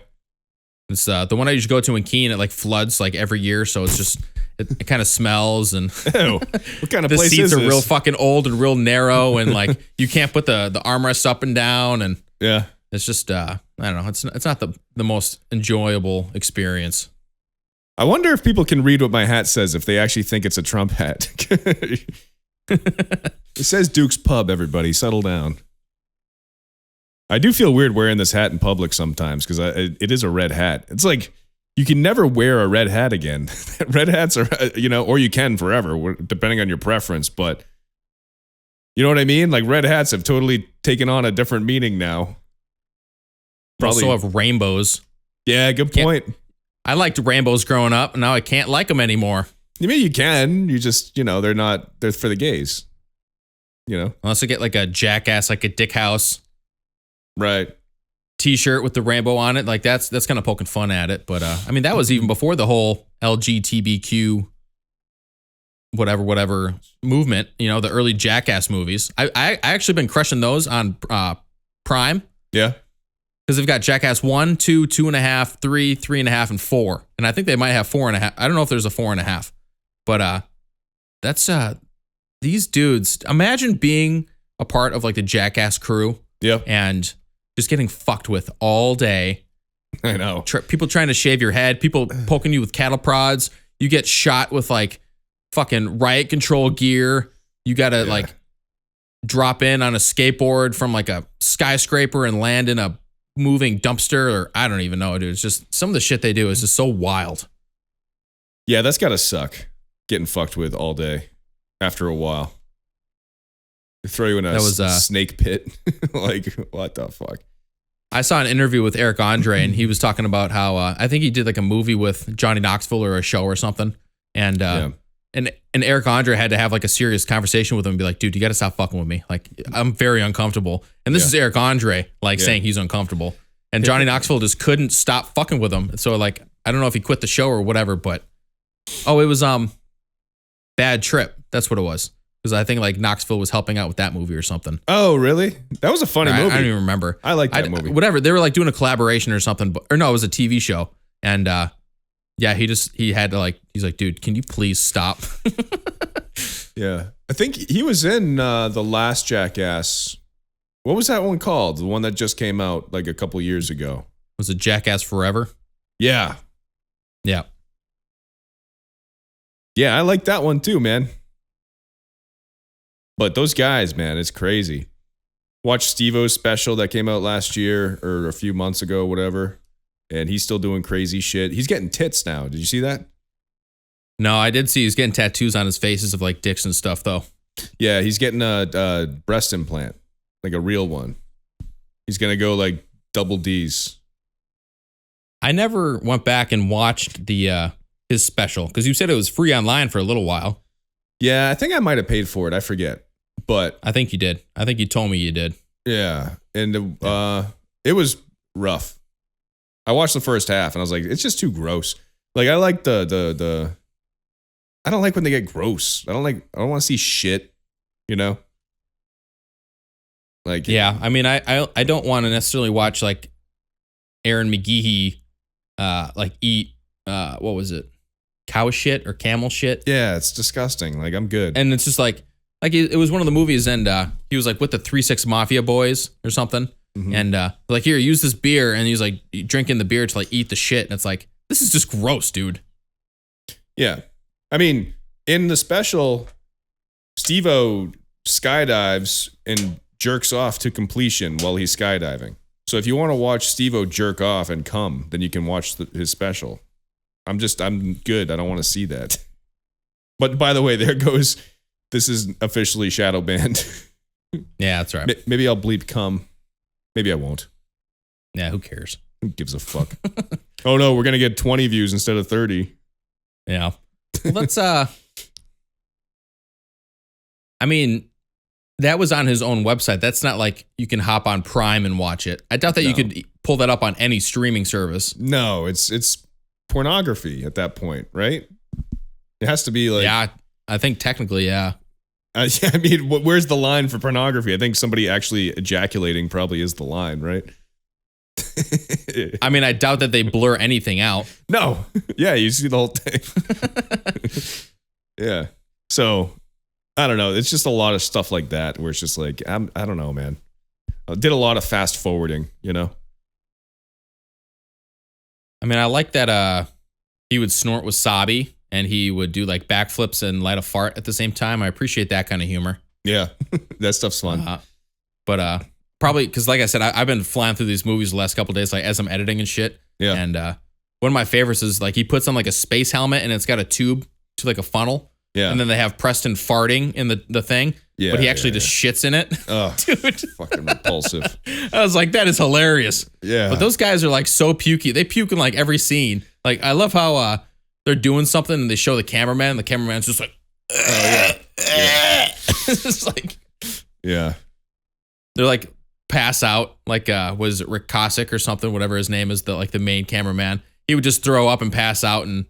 [SPEAKER 1] It's the one I used to go to in Keene. It like floods like every year, so it's just it kind of smells and
[SPEAKER 2] ew. What kind of
[SPEAKER 1] the
[SPEAKER 2] place
[SPEAKER 1] seats
[SPEAKER 2] is
[SPEAKER 1] are
[SPEAKER 2] this?
[SPEAKER 1] real fucking old and real narrow and like you can't put the armrests up and down and
[SPEAKER 2] yeah,
[SPEAKER 1] it's just I don't know. It's not the most enjoyable experience.
[SPEAKER 2] I wonder if people can read what my hat says if they actually think it's a Trump hat. It says Duke's Pub. Everybody, settle down. I do feel weird wearing this hat in public sometimes because it is a red hat. It's like you can never wear a red hat again. Red hats are, or you can forever, depending on your preference. But you know what I mean? Like red hats have totally taken on a different meaning now.
[SPEAKER 1] Probably also have rainbows.
[SPEAKER 2] Yeah, good point.
[SPEAKER 1] I liked rainbows growing up, and now I can't like them anymore.
[SPEAKER 2] You mean you can? You just, they're for the gays.
[SPEAKER 1] Unless I get like a Jackass, like a Dick House.
[SPEAKER 2] Right.
[SPEAKER 1] T-shirt with the rainbow on it, like that's kind of poking fun at it. But I mean, that was even before the whole LGBTQ whatever movement. The early Jackass movies. I actually been crushing those on Prime.
[SPEAKER 2] Yeah.
[SPEAKER 1] Because they've got Jackass 1, 2, 2.5, 3, 3.5, and 4. And I think they might have 4.5. I don't know if there's a 4.5. But that's these dudes. Imagine being a part of like the Jackass crew.
[SPEAKER 2] Yep.
[SPEAKER 1] And just getting fucked with all day.
[SPEAKER 2] I know.
[SPEAKER 1] People trying to shave your head, people poking you with cattle prods. You get shot with like fucking riot control gear. You gotta like drop in on a skateboard from like a skyscraper and land in a moving dumpster, or I don't even know, dude. It's just some of the shit they do is just so wild.
[SPEAKER 2] Yeah, that's gotta suck. Getting fucked with all day after a while. They throw you in a snake pit. Like, what the fuck?
[SPEAKER 1] I saw an interview with Eric Andre, and he was talking about how I think he did like a movie with Johnny Knoxville or a show or something, and Eric Andre had to have like a serious conversation with him and be like, dude, you got to stop fucking with me. Like, I'm very uncomfortable. And this is Eric Andre like saying he's uncomfortable, and Johnny Knoxville just couldn't stop fucking with him. So like, I don't know if he quit the show or whatever, but it was Bad Trip. That's what it was. Because I think like Knoxville was helping out with that movie or something.
[SPEAKER 2] Oh, really? That was a funny movie.
[SPEAKER 1] I don't even remember.
[SPEAKER 2] I like that movie.
[SPEAKER 1] Whatever. They were like doing a collaboration or something. Or no, it was a TV show. And he had to like, he's like, dude, can you please stop?
[SPEAKER 2] Yeah. I think he was in the last Jackass. What was that one called? The one that just came out like a couple years ago.
[SPEAKER 1] Was it Jackass Forever?
[SPEAKER 2] Yeah.
[SPEAKER 1] Yeah.
[SPEAKER 2] Yeah, I like that one too, man. But those guys, man, it's crazy. Watch Steve-O's special that came out last year or a few months ago, whatever. And he's still doing crazy shit. He's getting tits now. Did you see that?
[SPEAKER 1] No, I did see he's getting tattoos on his faces of like dicks and stuff, though.
[SPEAKER 2] Yeah, he's getting a breast implant, like a real one. He's going to go like double D's.
[SPEAKER 1] I never went back and watched the his special because you said it was free online for a little while.
[SPEAKER 2] Yeah, I think I might have paid for it. I forget. But
[SPEAKER 1] I think you did. I think you told me you did.
[SPEAKER 2] Yeah. And it was rough. I watched the first half and I was like, it's just too gross. Like I like the I don't like when they get gross. I don't want to see shit, you know? Like
[SPEAKER 1] yeah, I mean I don't want to necessarily watch like Aaron McGehee like eat what was it? Cow shit or camel shit.
[SPEAKER 2] Yeah, it's disgusting. Like I'm good.
[SPEAKER 1] And it's just like it was one of the movies, and he was like with the 3-6 Mafia boys or something, and like here, use this beer, and he's like drinking the beer to like eat the shit, and it's like this is just gross, dude.
[SPEAKER 2] Yeah, I mean, in the special, Steve-O skydives and jerks off to completion while he's skydiving. So if you want to watch Steve-O jerk off and come, then you can watch his special. I'm good. I don't want to see that. But by the way, there goes. This is officially shadow banned.
[SPEAKER 1] Yeah, that's right.
[SPEAKER 2] Maybe I'll bleep come. Maybe I won't.
[SPEAKER 1] Yeah, who cares?
[SPEAKER 2] Who gives a fuck? Oh no, we're gonna get 20 views instead of 30.
[SPEAKER 1] Yeah. Well, let's I mean, that was on his own website. That's not like you can hop on Prime and watch it. I doubt that you could pull that up on any streaming service.
[SPEAKER 2] No, it's pornography at that point, right? It has to be like
[SPEAKER 1] yeah. I think technically, yeah.
[SPEAKER 2] I mean, where's the line for pornography? I think somebody actually ejaculating probably is the line, right?
[SPEAKER 1] I mean, I doubt that they blur anything out.
[SPEAKER 2] No. Yeah, you see the whole thing. Yeah. So, I don't know. It's just a lot of stuff like that where it's just like, I don't know, man. I did a lot of fast forwarding, you know?
[SPEAKER 1] I mean, I like that he would snort wasabi. And he would do like backflips and light a fart at the same time. I appreciate that kind of humor.
[SPEAKER 2] Yeah, that stuff's fun.
[SPEAKER 1] But probably because, like I said, I've been flying through these movies the last couple of days, like as I'm editing and shit.
[SPEAKER 2] Yeah.
[SPEAKER 1] And one of my favorites is like he puts on like a space helmet and it's got a tube to like a funnel.
[SPEAKER 2] Yeah.
[SPEAKER 1] And then they have Preston farting in the thing. Yeah. But he actually just shits in it.
[SPEAKER 2] Oh, dude, fucking repulsive.
[SPEAKER 1] I was like, that is hilarious.
[SPEAKER 2] Yeah.
[SPEAKER 1] But those guys are like so pukey. They puke in like every scene. Like I love how they're doing something and they show the cameraman. And the cameraman's just like,
[SPEAKER 2] oh yeah.
[SPEAKER 1] It's just like,
[SPEAKER 2] yeah.
[SPEAKER 1] They're like pass out. Like was it Rick Cossack or something? Whatever his name is, the main cameraman. He would just throw up and pass out, and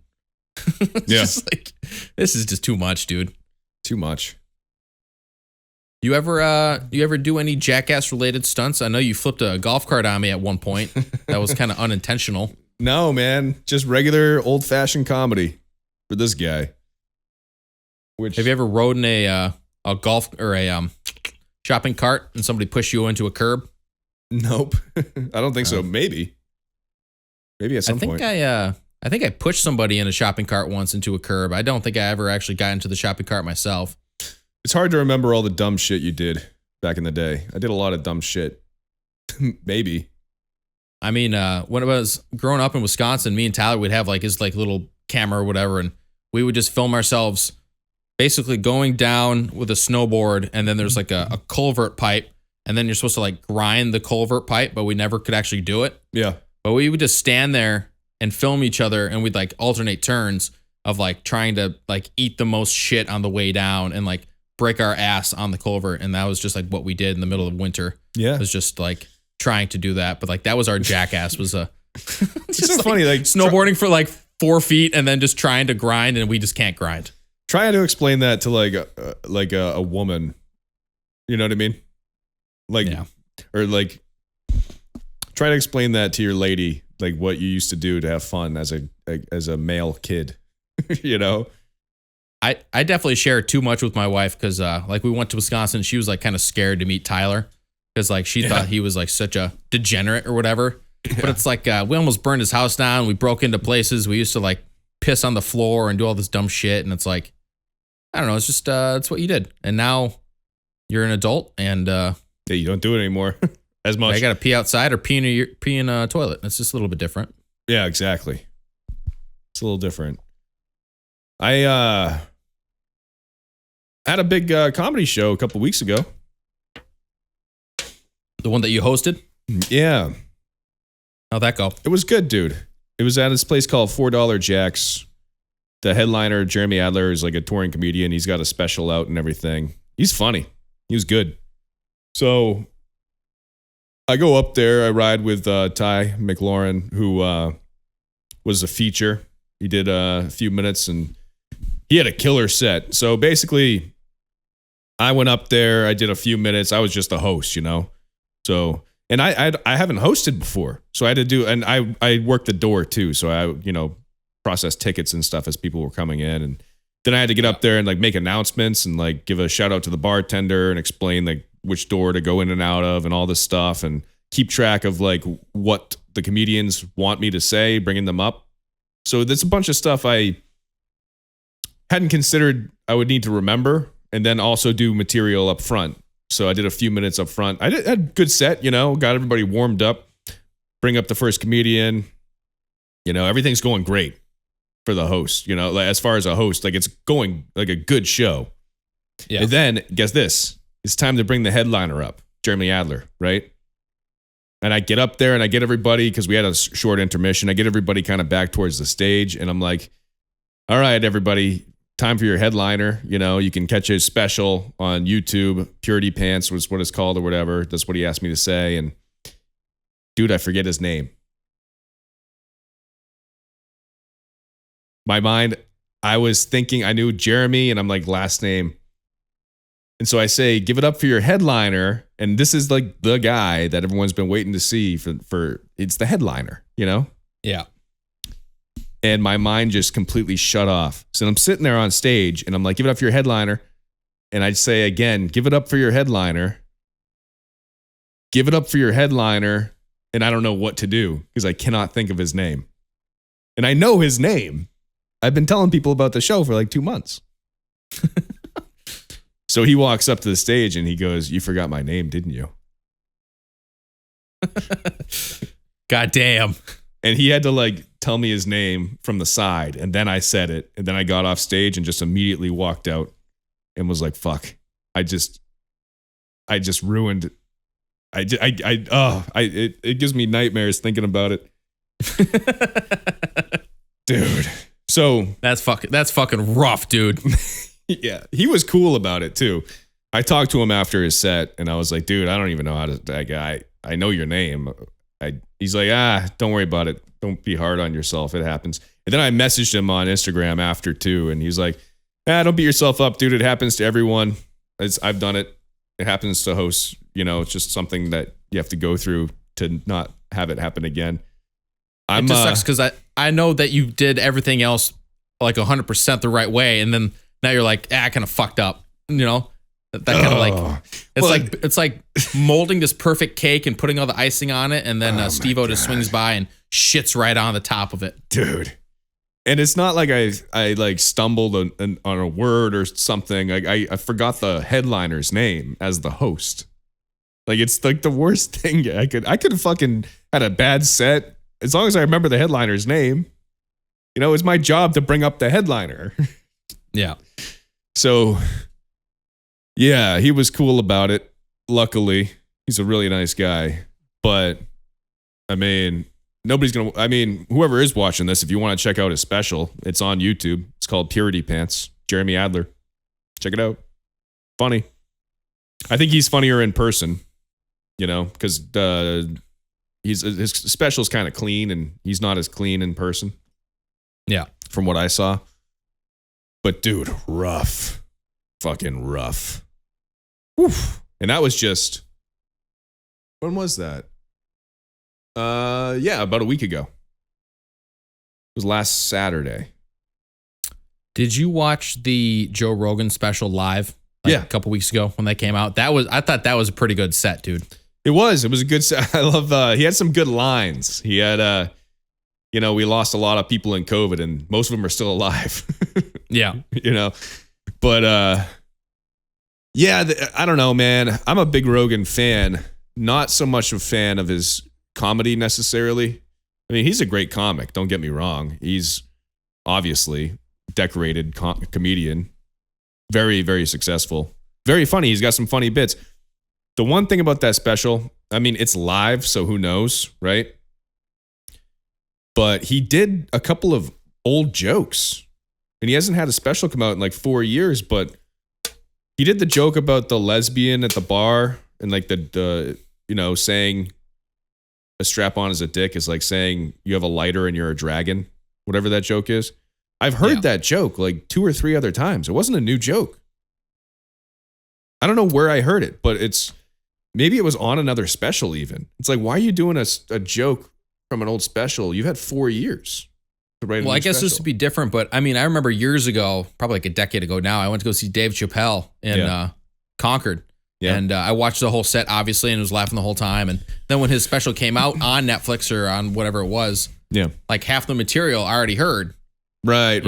[SPEAKER 1] it's just like this is just too much, dude.
[SPEAKER 2] Too much.
[SPEAKER 1] You ever do any jackass related stunts? I know you flipped a golf cart on me at one point. That was kind of unintentional.
[SPEAKER 2] No, man, just regular old fashioned comedy for this guy.
[SPEAKER 1] Have you ever rode in a golf or a shopping cart and somebody pushed you into a curb?
[SPEAKER 2] Nope. I don't think so. Maybe at some point.
[SPEAKER 1] I think I pushed somebody in a shopping cart once into a curb. I don't think I ever actually got into the shopping cart myself.
[SPEAKER 2] It's hard to remember all the dumb shit you did back in the day. I did a lot of dumb shit. Maybe.
[SPEAKER 1] I mean, when I was growing up in Wisconsin, me and Tyler would have like his like little camera or whatever, and we would just film ourselves basically going down with a snowboard, and then there's like a culvert pipe, and then you're supposed to like grind the culvert pipe, but we never could actually do it.
[SPEAKER 2] Yeah.
[SPEAKER 1] But we would just stand there and film each other, and we'd like alternate turns of like trying to like eat the most shit on the way down and like break our ass on the culvert. And that was just like what we did in the middle of winter.
[SPEAKER 2] Yeah.
[SPEAKER 1] It was just like trying to do that. But like that was our jackass was
[SPEAKER 2] it's so funny, like
[SPEAKER 1] snowboarding for like 4 feet and then just trying to grind, and we just can't grind.
[SPEAKER 2] Trying to explain that to like a woman, you know what I mean? Like, yeah. Or like try to explain that to your lady, like what you used to do to have fun as a male kid, you know?
[SPEAKER 1] I definitely share too much with my wife because like we went to Wisconsin. She was like kind of scared to meet Tyler because like she thought he was like such a degenerate or whatever. Yeah. But it's like we almost burned his house down. We broke into places. We used to like piss on the floor and do all this dumb shit. And it's like, I don't know. It's just it's what you did. And now you're an adult and yeah,
[SPEAKER 2] you don't do it anymore as much.
[SPEAKER 1] I got to pee outside or pee in a toilet. It's just a little bit different.
[SPEAKER 2] Yeah, exactly. It's a little different. I had a big comedy show a couple weeks ago.
[SPEAKER 1] The one that you hosted?
[SPEAKER 2] Yeah.
[SPEAKER 1] How'd that go?
[SPEAKER 2] It was good, dude. It was at this place called $4 Jacks. The headliner, Jeremy Adler, is like a touring comedian. He's got a special out and everything. He's funny. He was good. So I go up there. I ride with Ty McLaurin, who was a feature. He did a few minutes and he had a killer set. So basically, I went up there. I did a few minutes. I was just a host, you know. So, and I haven't hosted before, so I had to do, and I worked the door too. So I, you know, processed tickets and stuff as people were coming in, and then I had to get up there and like make announcements and like give a shout out to the bartender and explain like which door to go in and out of and all this stuff and keep track of like what the comedians want me to say, bringing them up. So there's a bunch of stuff I hadn't considered I would need to remember, and then also do material up front. So I did a few minutes up front. I had a good set, you know, got everybody warmed up, bring up the first comedian. You know, everything's going great for the host, you know, like as far as a host, like it's going like a good show. Yeah. And then guess this, it's time to bring the headliner up, Jeremy Adler, right? And I get up there and I get everybody, because we had a short intermission, I get everybody kind of back towards the stage, and I'm like, all right, everybody, time for your headliner. You know, you can catch his special on YouTube. Purity Pants was what it's called or whatever. That's what he asked me to say. And dude, I forget his name. My mind, I was thinking I knew Jeremy, and I'm like, last name. And so I say, give it up for your headliner. And this is like the guy that everyone's been waiting to see for it's the headliner, you know?
[SPEAKER 1] Yeah.
[SPEAKER 2] And my mind just completely shut off. So I'm sitting there on stage and I'm like, give it up for your headliner. And I'd say again, give it up for your headliner. Give it up for your headliner. And I don't know what to do because I cannot think of his name. And I know his name. I've been telling people about the show for like 2 months. So he walks up to the stage and he goes, you forgot my name, didn't you?
[SPEAKER 1] God damn.
[SPEAKER 2] And he had to like tell me his name from the side. And then I said it. And then I got off stage and just immediately walked out and was like, fuck, I just ruined. It gives me nightmares thinking about it. Dude. So
[SPEAKER 1] that's fucking rough, dude.
[SPEAKER 2] Yeah. He was cool about it too. I talked to him after his set and I was like, dude, I don't even know how to, that guy, I know your name. He's like, don't worry about it. Don't be hard on yourself. It happens. And then I messaged him on Instagram after too. And he's like, don't beat yourself up, dude. It happens to everyone. I've done it. It happens to host, it's just something that you have to go through to not have it happen again.
[SPEAKER 1] It just sucks because I know that you did everything else like 100% the right way, and then now you're like, I kind of fucked up, That kind of like it's like molding this perfect cake and putting all the icing on it, and then Steve-O just swings by and shits right on the top of it,
[SPEAKER 2] dude. And it's not like I like stumbled on a word or something. Like I forgot the headliner's name as the host. Like it's like the worst thing I could have fucking had a bad set as long as I remember the headliner's name. It's my job to bring up the headliner.
[SPEAKER 1] Yeah.
[SPEAKER 2] So, yeah, he was cool about it. Luckily, he's a really nice guy. But, I mean, whoever is watching this, if you want to check out his special, it's on YouTube. It's called Purity Pants. Jeremy Adler. Check it out. Funny. I think he's funnier in person, because his special's kind of clean, and he's not as clean in person.
[SPEAKER 1] Yeah.
[SPEAKER 2] From what I saw. But dude, rough. Fucking rough. Oof. And that was just, when was that? Yeah, about a week ago. It was last Saturday.
[SPEAKER 1] Did you watch the Joe Rogan special live? A couple weeks ago when they came out? I thought that was a pretty good set, dude.
[SPEAKER 2] It was a good set. I love, he had some good lines. He had, we lost a lot of people in COVID, and most of them are still alive.
[SPEAKER 1] Yeah.
[SPEAKER 2] But I don't know, man. I'm a big Rogan fan. Not so much a fan of his comedy necessarily. I mean, he's a great comic. Don't get me wrong. He's obviously decorated comedian. Very, very successful. Very funny. He's got some funny bits. The one thing about that special, I mean, it's live, so who knows, right? But he did a couple of old jokes. And he hasn't had a special come out in like 4 years, but he did the joke about the lesbian at the bar and like the saying a strap-on is a dick is like saying you have a lighter and you're a dragon, whatever that joke is. I've heard that joke like 2 or 3 other times. It wasn't a new joke. I don't know where I heard it, but maybe it was on another special even. It's like, why are you doing a joke from an old special? You've had 4 years to write a new
[SPEAKER 1] I guess
[SPEAKER 2] special.
[SPEAKER 1] this would be different, but I mean, I remember years ago, probably like a decade ago now, I went to go see Dave Chappelle in Concord. Yeah. And I watched the whole set, obviously, and was laughing the whole time. And then when his special came out on Netflix or on whatever it was, like half the material I already heard.
[SPEAKER 2] Right.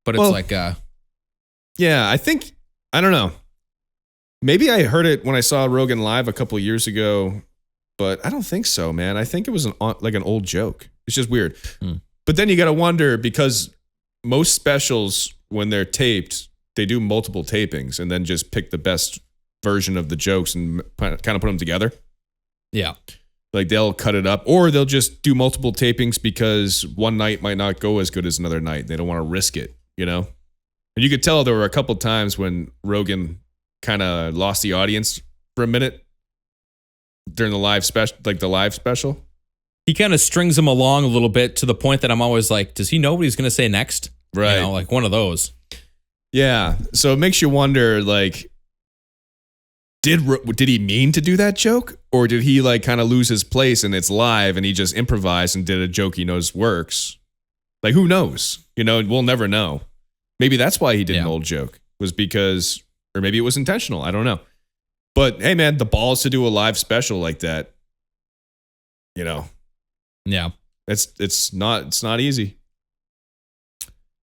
[SPEAKER 1] But it's like...
[SPEAKER 2] I think, I don't know. Maybe I heard it when I saw Rogan live a couple of years ago, but I don't think so, man. I think it was an old joke. It's just weird. But then you got to wonder, because most specials, when they're taped, they do multiple tapings and then just pick the best version of the jokes and kind of put them together. Yeah. Like they'll cut it up, or they'll just do multiple tapings because one night might not go as good as another night. They don't want to risk it, And you could tell there were a couple times when Rogan kind of lost the audience for a minute during the live special.
[SPEAKER 1] He kind of strings them along a little bit to the point that I'm always like, does he know what he's going to say next?
[SPEAKER 2] Right.
[SPEAKER 1] Like one of those.
[SPEAKER 2] Yeah. So it makes you wonder, like, did he mean to do that joke? Or did he like kind of lose his place and it's live and he just improvised and did a joke he knows works? Like, who knows? We'll never know. Maybe that's why he did an old joke, was because, or maybe it was intentional. I don't know. But hey, man, the balls to do a live special like that, Yeah. It's not easy.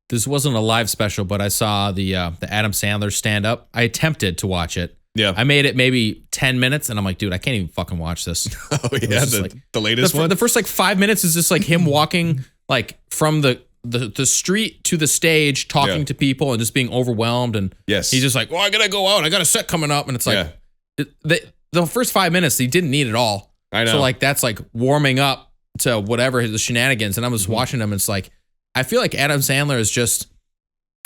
[SPEAKER 1] This wasn't a live special, but I saw the Adam Sandler stand up. I attempted to watch it.
[SPEAKER 2] Yeah.
[SPEAKER 1] I made it maybe 10 minutes and I'm like, dude, I can't even fucking watch this.
[SPEAKER 2] Oh yeah, the latest one.
[SPEAKER 1] The first like 5 minutes is just like him walking like from the street to the stage, talking to people and just being overwhelmed. And he's just like, well, I gotta go out. I got a set coming up. And it's like the first 5 minutes he didn't need it all.
[SPEAKER 2] I know.
[SPEAKER 1] So like that's like warming up to whatever the shenanigans. And I was watching him. And it's like, I feel like Adam Sandler is just,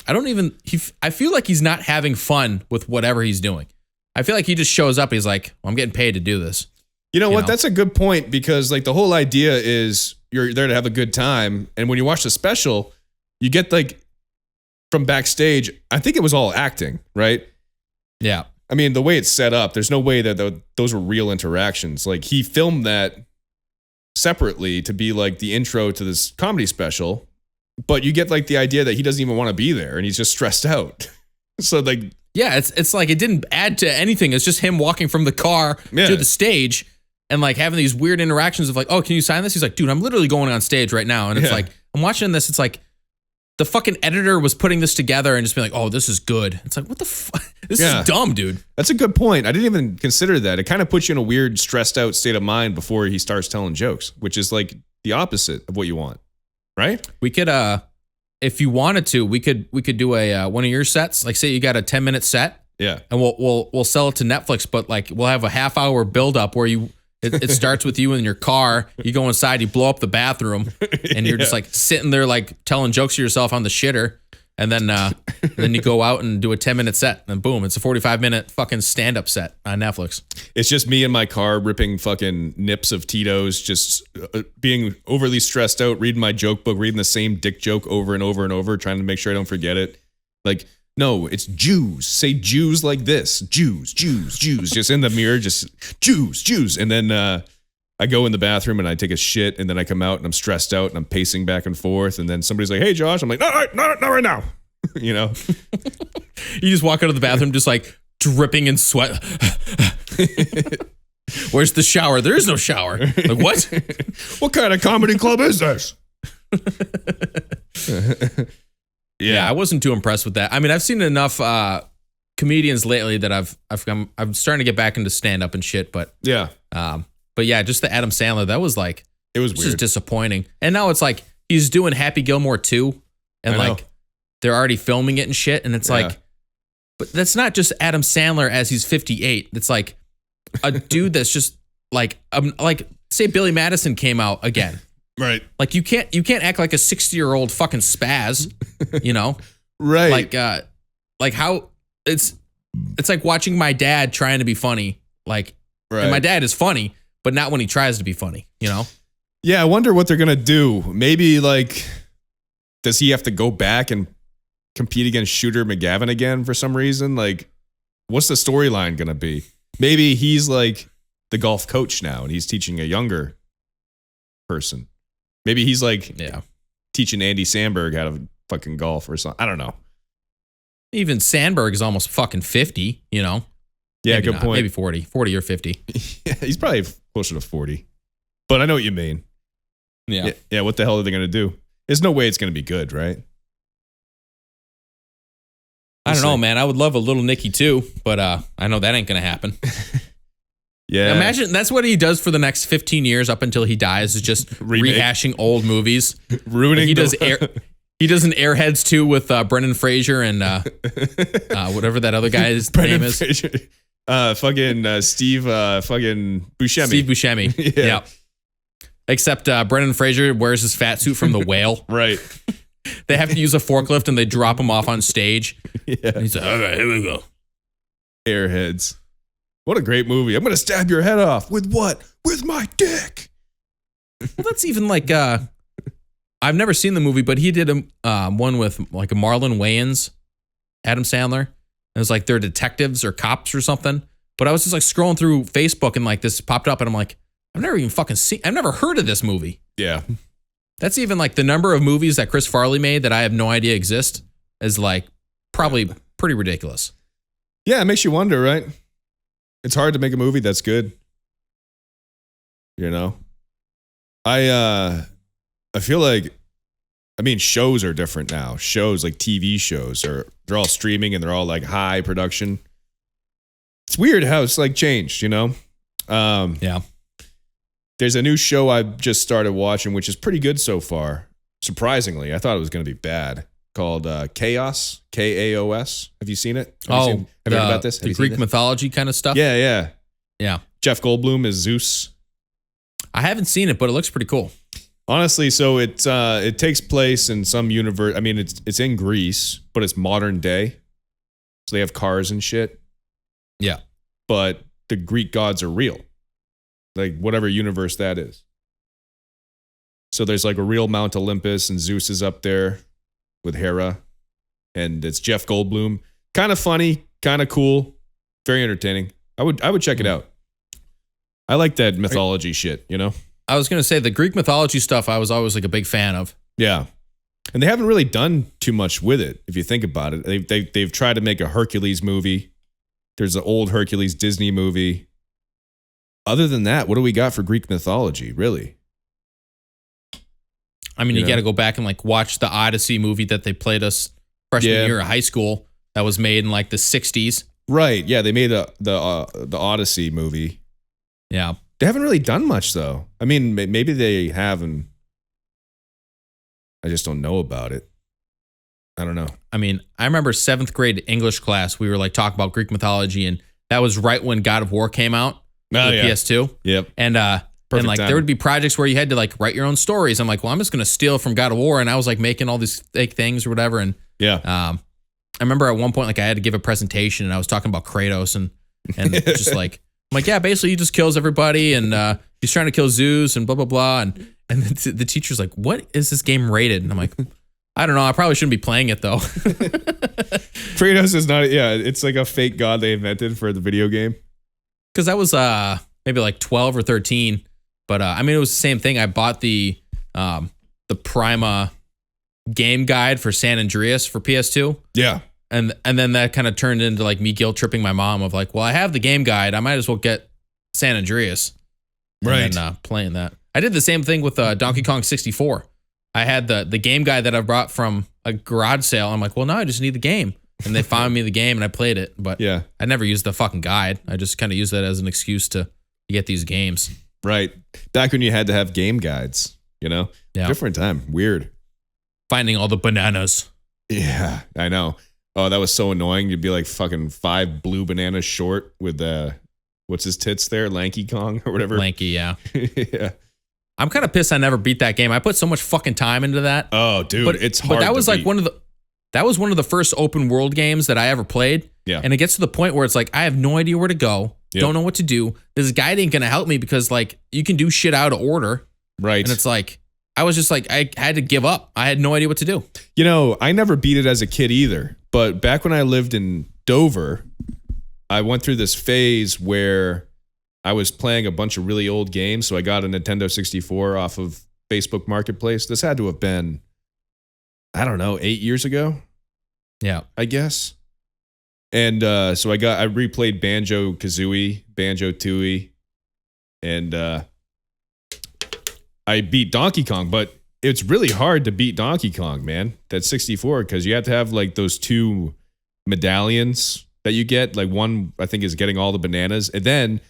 [SPEAKER 1] I feel like he's not having fun with whatever he's doing. I feel like he just shows up. He's like, well, I'm getting paid to do this.
[SPEAKER 2] You know what? That's a good point, because like the whole idea is you're there to have a good time. And when you watch the special, you get like from backstage, I think it was all acting, right?
[SPEAKER 1] Yeah.
[SPEAKER 2] I mean, the way it's set up, there's no way that those were real interactions. Like, he filmed that separately to be like the intro to this comedy special, but you get like the idea that he doesn't even want to be there and he's just stressed out. So like,
[SPEAKER 1] yeah, it's like it didn't add to anything. It's just him walking from the car to the stage and like having these weird interactions of like, oh, can you sign this? He's like, dude, I'm literally going on stage right now. And it's like, I'm watching this. It's like the fucking editor was putting this together and just being like, oh, this is good. It's like, what the fuck? This is dumb, dude.
[SPEAKER 2] That's a good point. I didn't even consider that. It kind of puts you in a weird, stressed out state of mind before he starts telling jokes, which is like the opposite of what you want, right?
[SPEAKER 1] We could, if you wanted to, we could do a one of your sets. Like, say you got a 10-minute set,
[SPEAKER 2] and
[SPEAKER 1] we'll sell it to Netflix, but like we'll have a half-hour build-up where it starts with you in your car. You go inside, you blow up the bathroom, and you're just like sitting there like telling jokes to yourself on the shitter, and then you go out and do a 10-minute set, and boom, it's a 45-minute fucking stand-up set on Netflix.
[SPEAKER 2] It's just me in my car ripping fucking nips of Tito's, just being overly stressed out, reading my joke book, reading the same dick joke over and over and over, trying to make sure I don't forget it. Like, no, it's Jews. Say Jews like this. Jews. Just in the mirror, just Jews. And then I go in the bathroom and I take a shit, and then I come out and I'm stressed out and I'm pacing back and forth. And then somebody's like, hey, Josh. I'm like, not right now. You know?
[SPEAKER 1] You just walk out of the bathroom just like dripping in sweat. Where's the shower? There is no shower. Like, what?
[SPEAKER 2] What kind of comedy club is this?
[SPEAKER 1] Yeah, I wasn't too impressed with that. I mean, I've seen enough comedians lately that I'm starting to get back into stand up and shit. But yeah, just the Adam Sandler, that was like,
[SPEAKER 2] it was
[SPEAKER 1] weird.
[SPEAKER 2] Just
[SPEAKER 1] disappointing. And now it's like he's doing Happy Gilmore 2, and like they're already filming it and shit. And it's like, but that's not just Adam Sandler as he's 58. It's like a dude that's just like say Billy Madison came out again.
[SPEAKER 2] Right.
[SPEAKER 1] Like you can't act like a 60-year-old fucking spaz, you know?
[SPEAKER 2] Right.
[SPEAKER 1] Like how it's like watching my dad trying to be funny. Like, and my dad is funny, but not when he tries to be funny, you know?
[SPEAKER 2] Yeah, I wonder what they're going to do. Maybe like, does he have to go back and compete against Shooter McGavin again for some reason? Like, what's the storyline going to be? Maybe he's like the golf coach now and he's teaching a younger person. Maybe he's like teaching Andy Samberg how to fucking golf or something. I don't know.
[SPEAKER 1] Even Sandberg is almost fucking 50, you know?
[SPEAKER 2] Yeah,
[SPEAKER 1] maybe
[SPEAKER 2] good
[SPEAKER 1] not,
[SPEAKER 2] point.
[SPEAKER 1] Maybe 40 or 50.
[SPEAKER 2] Yeah, he's probably closer to 40. But I know what you mean. Yeah, what the hell are they going to do? There's no way it's going to be good, right?
[SPEAKER 1] I don't know, man. I would love a little Nicky too, but I know that ain't going to happen.
[SPEAKER 2] Yeah.
[SPEAKER 1] Imagine that's what he does for the next 15 years up until he dies, is just rehashing old movies.
[SPEAKER 2] Ruining
[SPEAKER 1] he does an Airheads 2 with Brendan Fraser and whatever that other guy's name is.
[SPEAKER 2] Fraser. Steve fucking Buscemi.
[SPEAKER 1] Steve Buscemi. Yeah. Except Brendan Fraser wears his fat suit from The Whale.
[SPEAKER 2] Right.
[SPEAKER 1] They have to use a forklift and they drop him off on stage.
[SPEAKER 2] Yeah.
[SPEAKER 1] And he's like, all right, here we go.
[SPEAKER 2] Airheads. What a great movie. I'm going to stab your head off. With what? With my dick.
[SPEAKER 1] Well, that's even like, I've never seen the movie, but he did one with like a Marlon Wayans, Adam Sandler. It was like they're detectives or cops or something. But I was just like scrolling through Facebook and like this popped up and I'm like, I've never heard of this movie.
[SPEAKER 2] Yeah.
[SPEAKER 1] That's even like the number of movies that Chris Farley made that I have no idea exist is like probably pretty ridiculous.
[SPEAKER 2] Yeah, it makes you wonder, right? It's hard to make a movie that's good. You know? I feel like, I mean, shows are different now. Shows like TV shows they're all streaming and they're all like high production. It's weird how it's like changed, you know?
[SPEAKER 1] Yeah.
[SPEAKER 2] There's a new show I've just started watching, which is pretty good so far. Surprisingly, I thought it was going to be bad. Called Chaos, Kaos. Have you seen it? Have you heard about this?
[SPEAKER 1] The Greek mythology kind of stuff?
[SPEAKER 2] Yeah. Jeff Goldblum is Zeus.
[SPEAKER 1] I haven't seen it, but it looks pretty cool.
[SPEAKER 2] Honestly, so it takes place in some universe. I mean, it's in Greece, but it's modern day. So they have cars and shit.
[SPEAKER 1] Yeah.
[SPEAKER 2] But the Greek gods are real. Like whatever universe that is. So there's like a real Mount Olympus and Zeus is up there with Hera. And it's Jeff Goldblum. Kind of funny, kind of cool. very entertaining. I would check it out. I like that mythology shit, you know?
[SPEAKER 1] I was going to say the Greek mythology stuff I was always like a big fan of.
[SPEAKER 2] Yeah. And they haven't really done too much with it, if you think about it. They've tried to make a Hercules movie. There's an old Hercules Disney movie. Other than that, what do we got for Greek mythology, really?
[SPEAKER 1] I mean, you got to go back and like watch the Odyssey movie that they played us freshman year of high school that was made in like the 60s.
[SPEAKER 2] Right. Yeah, they made the Odyssey movie.
[SPEAKER 1] Yeah.
[SPEAKER 2] They haven't really done much, though. I mean, maybe they have, and I just don't know about it. I don't know.
[SPEAKER 1] I mean, I remember 7th grade English class, we were like talking about Greek mythology, and that was right when God of War came out. PS2.
[SPEAKER 2] Yep.
[SPEAKER 1] And like
[SPEAKER 2] timing.
[SPEAKER 1] there would be projects where you had to like write your own stories. I'm like, well, I'm just going to steal from God of War. And I was like making all these fake things or whatever. And I remember at one point, like I had to give a presentation and I was talking about Kratos and just like, I'm like, yeah, basically he just kills everybody and he's trying to kill Zeus and blah, blah, blah. And the teacher's like, what is this game rated? And I'm like, I don't know. I probably shouldn't be playing it though.
[SPEAKER 2] Kratos is not, it's like a fake god they invented for the video game.
[SPEAKER 1] Because I was maybe like 12 or 13. But I mean, it was the same thing. I bought the Prima game guide for San Andreas for PS2.
[SPEAKER 2] Yeah.
[SPEAKER 1] And then that kind of turned into like me guilt tripping my mom of like, well, I have the game guide. I might as well get San Andreas.
[SPEAKER 2] Right.
[SPEAKER 1] And playing that. I did the same thing with Donkey Kong 64. I had the game guide that I brought from a garage sale. I'm like, well, now I just need the game. And they found me the game and I played it. But I never used the fucking guide. I just kind of used that as an excuse to get these games.
[SPEAKER 2] Right. Back when you had to have game guides, you know?
[SPEAKER 1] Yeah.
[SPEAKER 2] Different time. Weird.
[SPEAKER 1] Finding all the bananas.
[SPEAKER 2] Yeah, I know. Oh, that was so annoying. You'd be like fucking 5 blue bananas short with what's his tits there? Lanky Kong or whatever.
[SPEAKER 1] Lanky, yeah.
[SPEAKER 2] Yeah.
[SPEAKER 1] I'm kind of pissed I never beat that game. I put so much fucking time into that.
[SPEAKER 2] Oh, dude, it's hard.
[SPEAKER 1] But that was
[SPEAKER 2] to
[SPEAKER 1] like
[SPEAKER 2] beat.
[SPEAKER 1] that was one of the first open world games that I ever played.
[SPEAKER 2] Yeah.
[SPEAKER 1] And it gets to the point where it's like, I have no idea where to go.
[SPEAKER 2] Yep.
[SPEAKER 1] Don't know what to do. This guide ain't going to help me because like you can do shit out of order.
[SPEAKER 2] Right.
[SPEAKER 1] And it's like, I was just like, I had to give up. I had no idea what to do.
[SPEAKER 2] You know, I never beat it as a kid either. But back when I lived in Dover, I went through this phase where I was playing a bunch of really old games. So I got a Nintendo 64 off of Facebook Marketplace. This had to have been, I don't know, 8 years ago.
[SPEAKER 1] Yeah.
[SPEAKER 2] I guess. And so I replayed Banjo-Kazooie, Banjo-Tooie, and I beat Donkey Kong, but it's really hard to beat Donkey Kong, man. That's 64, because you have to have like those 2 medallions that you get. Like one, I think, is getting all the bananas. And then,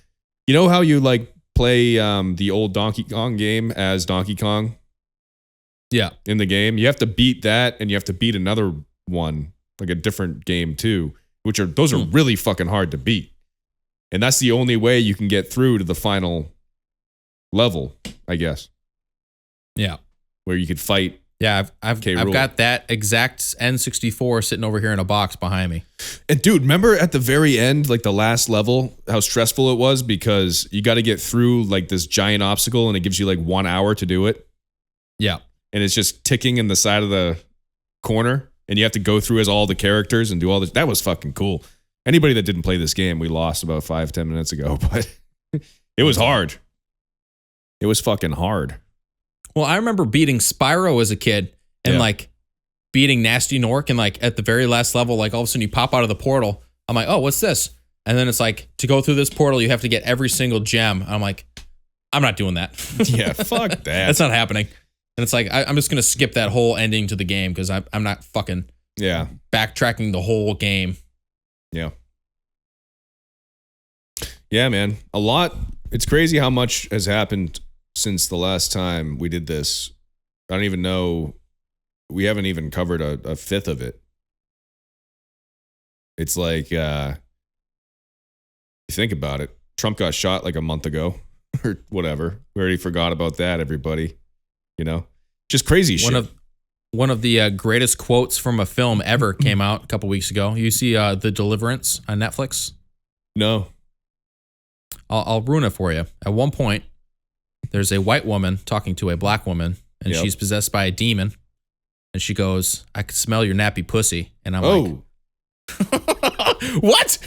[SPEAKER 2] you know how you like play the old Donkey Kong game as Donkey Kong?
[SPEAKER 1] Yeah.
[SPEAKER 2] In the game? You have to beat that, and you have to beat another one, like a different game too, those are really fucking hard to beat. And that's the only way you can get through to the final level, I guess.
[SPEAKER 1] Yeah.
[SPEAKER 2] Where you could fight.
[SPEAKER 1] Yeah, I've got that exact N64 sitting over here in a box behind me.
[SPEAKER 2] And dude, remember at the very end, like the last level, how stressful it was because you got to get through like this giant obstacle and it gives you like 1 hour to do it.
[SPEAKER 1] Yeah.
[SPEAKER 2] And it's just ticking in the side of the corner and you have to go through as all the characters and do all this. That was fucking cool. Anybody that didn't play this game, we lost about 5-10 minutes ago, but it was hard. It was fucking hard.
[SPEAKER 1] Well, I remember beating Spyro as a kid and like beating Nasty Nork, and like at the very last level, like all of a sudden you pop out of the portal. I'm like, oh, what's this? And then it's like, to go through this portal, you have to get every single gem. I'm like, I'm not doing that.
[SPEAKER 2] Yeah, fuck that.
[SPEAKER 1] That's not happening. And it's like, I'm just going to skip that whole ending to the game because I'm not fucking backtracking the whole game.
[SPEAKER 2] Yeah. Yeah, man. A lot. It's crazy how much has happened since the last time we did this. I don't even know. We haven't even covered a fifth of it. It's like, you think about it. Trump got shot like a month ago or whatever. We already forgot about that, everybody. You know, just crazy shit.
[SPEAKER 1] One of the greatest quotes from a film ever came out a couple weeks ago. You see The Deliverance on Netflix?
[SPEAKER 2] No.
[SPEAKER 1] I'll ruin it for you. At one point, there's a white woman talking to a black woman, and she's possessed by a demon. And she goes, "I could smell your nappy pussy." And I'm like, what?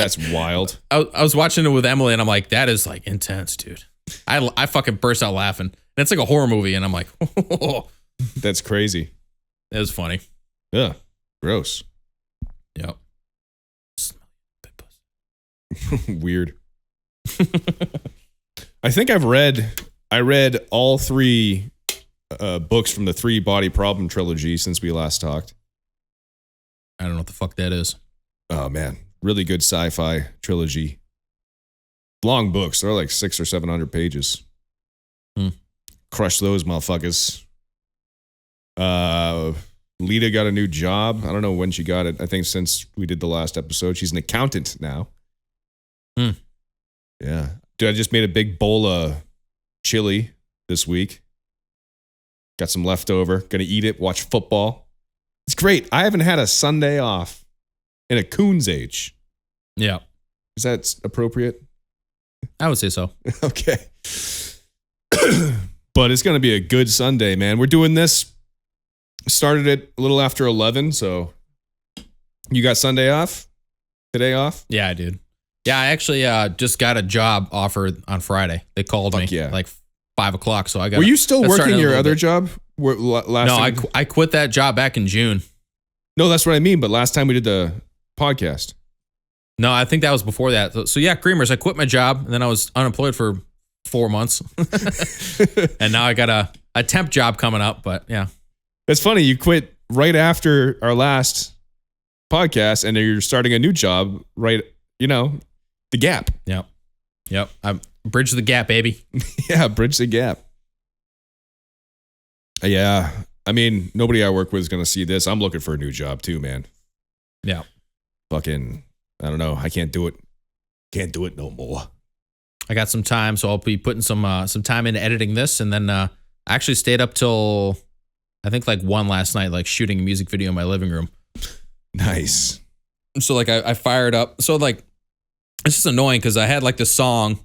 [SPEAKER 2] That's wild.
[SPEAKER 1] I was watching it with Emily, and I'm like, that is like intense, dude. I fucking burst out laughing. And it's like a horror movie, and I'm like,
[SPEAKER 2] That's crazy.
[SPEAKER 1] It was funny.
[SPEAKER 2] Yeah. Gross.
[SPEAKER 1] Yep.
[SPEAKER 2] Weird. I think I read all 3 books from the 3 Body Problem trilogy since we last talked.
[SPEAKER 1] I don't know what the fuck that is.
[SPEAKER 2] Oh man, really good sci-fi trilogy. Long books. They're like 600 or 700 pages. Crush those motherfuckers. Lita got a new job. I don't know when she got it. I think since we did the last episode. She's an accountant now. Yeah. Dude, I just made a big bowl of chili this week. Got some leftover. Gonna eat it, watch football. It's great. I haven't had a Sunday off in a coon's age.
[SPEAKER 1] Yeah.
[SPEAKER 2] Is that appropriate?
[SPEAKER 1] I would say so.
[SPEAKER 2] Okay. But it's gonna be a good Sunday, man. We're doing this. Started it a little after 11, so you got Sunday off? Today off?
[SPEAKER 1] Yeah, dude. Yeah, I actually just got a job offer on Friday. They called me like 5 o'clock, so I got.
[SPEAKER 2] Were you still working your other job?
[SPEAKER 1] No, I quit that job back in June.
[SPEAKER 2] No, that's what I mean. But last time we did the podcast.
[SPEAKER 1] No, I think that was before that. So yeah, Creamers, I quit my job, and then I was unemployed for 4 months. And now I got a temp job coming up, but yeah.
[SPEAKER 2] That's funny. You quit right after our last podcast, and you're starting a new job right, the gap.
[SPEAKER 1] Yep. I'm bridge the gap, baby.
[SPEAKER 2] Yeah, bridge the gap. Yeah. I mean, nobody I work with is going to see this. I'm looking for a new job too, man.
[SPEAKER 1] Yeah.
[SPEAKER 2] Fucking, I don't know. I can't do it. Can't do it no more.
[SPEAKER 1] I got some time, so I'll be putting some time into editing this, and then I actually stayed up till I think like 1 last night, like shooting a music video in my living room.
[SPEAKER 2] Nice.
[SPEAKER 1] So like I fired up. So like it's just annoying because I had like the song,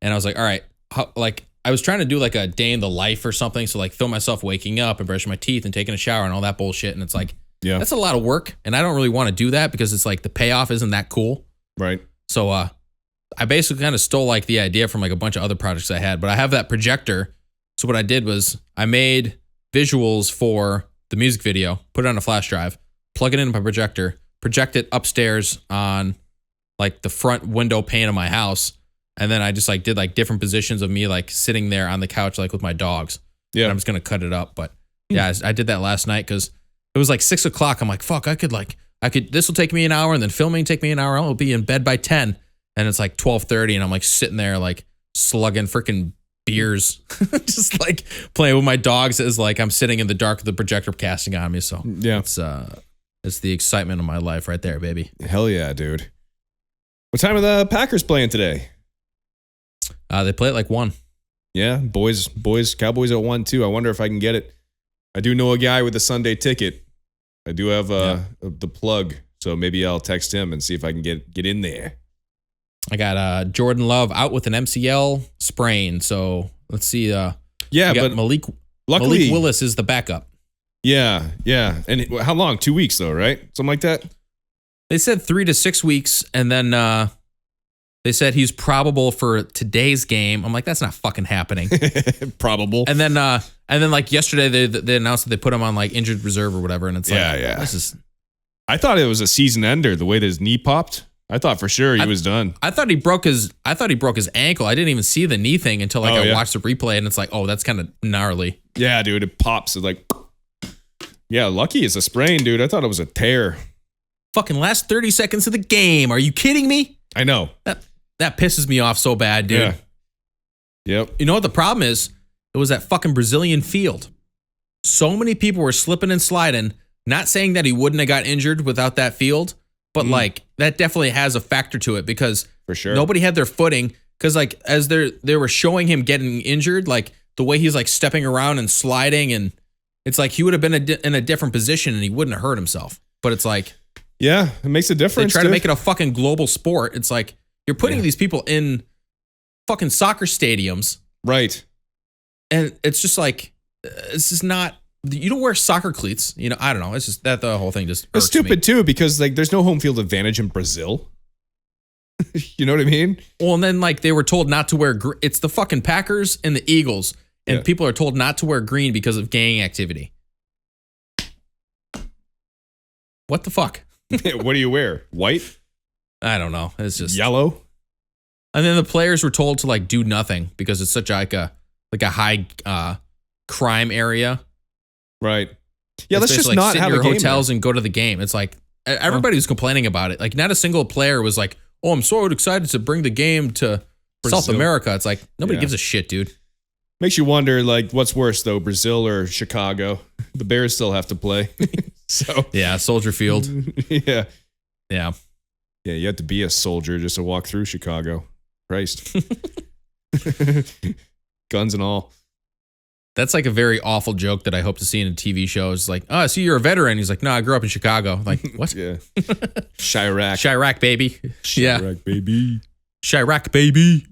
[SPEAKER 1] and I was like, all right, I was trying to do like a day in the life or something. So like film myself waking up and brushing my teeth and taking a shower and all that bullshit. And it's like, that's a lot of work. And I don't really want to do that because it's like the payoff isn't that cool.
[SPEAKER 2] Right.
[SPEAKER 1] So I basically kind of stole like the idea from like a bunch of other projects I had, but I have that projector. So what I did was I made visuals for the music video, put it on a flash drive, plug it into my projector, project it upstairs on like the front window pane of my house. And then I just like did like different positions of me like sitting there on the couch like with my dogs. Yeah. And I'm just going to cut it up. But yeah, I did that last night because it was like 6 o'clock. I'm like, fuck, this will take me an hour, and then filming take me an hour. I'll be in bed by 10. And it's like 12:30, and I'm like sitting there like slugging freaking beers, just like playing with my dogs as like I'm sitting in the dark with the projector casting on me. So yeah, it's the excitement of my life right there, baby.
[SPEAKER 2] Hell yeah, dude. What time are the Packers playing today?
[SPEAKER 1] They play at like 1.
[SPEAKER 2] Yeah, boys, Cowboys at 1 too. I wonder if I can get it. I do know a guy with a Sunday ticket. I do have the plug, so maybe I'll text him and see if I can get in there.
[SPEAKER 1] I got Jordan Love out with an MCL sprain, so let's see. But Malik Willis is the backup.
[SPEAKER 2] Yeah. And how long? 2 weeks though, right? Something like that.
[SPEAKER 1] They said 3 to 6 weeks, and then they said he's probable for today's game. I'm like, that's not fucking happening.
[SPEAKER 2] Probable.
[SPEAKER 1] And then like yesterday they announced that they put him on like injured reserve or whatever, and it's like, this is.
[SPEAKER 2] I thought it was a season ender the way that his knee popped. I thought for sure he was done.
[SPEAKER 1] I thought he broke his ankle. I didn't even see the knee thing until I watched the replay, and it's like, oh, that's kind of gnarly. Yeah,
[SPEAKER 2] dude, it pops. It's like, yeah, lucky it's a sprain, dude. I thought it was a tear.
[SPEAKER 1] Fucking last 30 seconds of the game. Are you kidding me?
[SPEAKER 2] I know.
[SPEAKER 1] That pisses me off so bad, dude.
[SPEAKER 2] Yeah. Yep.
[SPEAKER 1] You know what the problem is? It was that fucking Brazilian field. So many people were slipping and sliding. Not saying that he wouldn't have got injured without that field, but like that definitely has a factor to it because
[SPEAKER 2] for sure
[SPEAKER 1] nobody had their footing. Because like as they were showing him getting injured, like the way he's like stepping around and sliding, and it's like he would have been in a different position and he wouldn't have hurt himself. But it's like,
[SPEAKER 2] yeah, it makes a difference.
[SPEAKER 1] They try to make it a fucking global sport. It's like you're putting these people in fucking soccer stadiums,
[SPEAKER 2] right?
[SPEAKER 1] And it's just like it's just not. You don't wear soccer cleats, I don't know. It's just that the whole thing just
[SPEAKER 2] it's stupid too because like there's no home field advantage in Brazil. You know what I mean?
[SPEAKER 1] Well, and then like they were told not to wear. It's the fucking Packers and the Eagles, and people are told not to wear green because of gang activity. What the fuck?
[SPEAKER 2] What do you wear? White?
[SPEAKER 1] I don't know. It's just
[SPEAKER 2] yellow.
[SPEAKER 1] And then the players were told to like do nothing because it's such like a high crime area.
[SPEAKER 2] Right. Yeah, let's just
[SPEAKER 1] like
[SPEAKER 2] not
[SPEAKER 1] sit
[SPEAKER 2] have
[SPEAKER 1] in your
[SPEAKER 2] a game
[SPEAKER 1] hotels
[SPEAKER 2] there.
[SPEAKER 1] and go to the game. It's like everybody was complaining about it. Like not a single player was like, "Oh, I'm so excited to bring the game to South America." It's like nobody gives a shit, dude.
[SPEAKER 2] Makes you wonder, like, what's worse though, Brazil or Chicago? The Bears still have to play. So
[SPEAKER 1] yeah, Soldier Field.
[SPEAKER 2] Yeah.
[SPEAKER 1] Yeah.
[SPEAKER 2] Yeah, you had to be a soldier just to walk through Chicago. Christ. Guns and all.
[SPEAKER 1] That's like a very awful joke that I hope to see in a TV show. It's like, oh, I see you're a veteran. He's like, no, I grew up in Chicago. I'm like, what?
[SPEAKER 2] Yeah. Chirac.
[SPEAKER 1] Chirac, baby.
[SPEAKER 2] Chirac, baby.
[SPEAKER 1] Chirac, baby.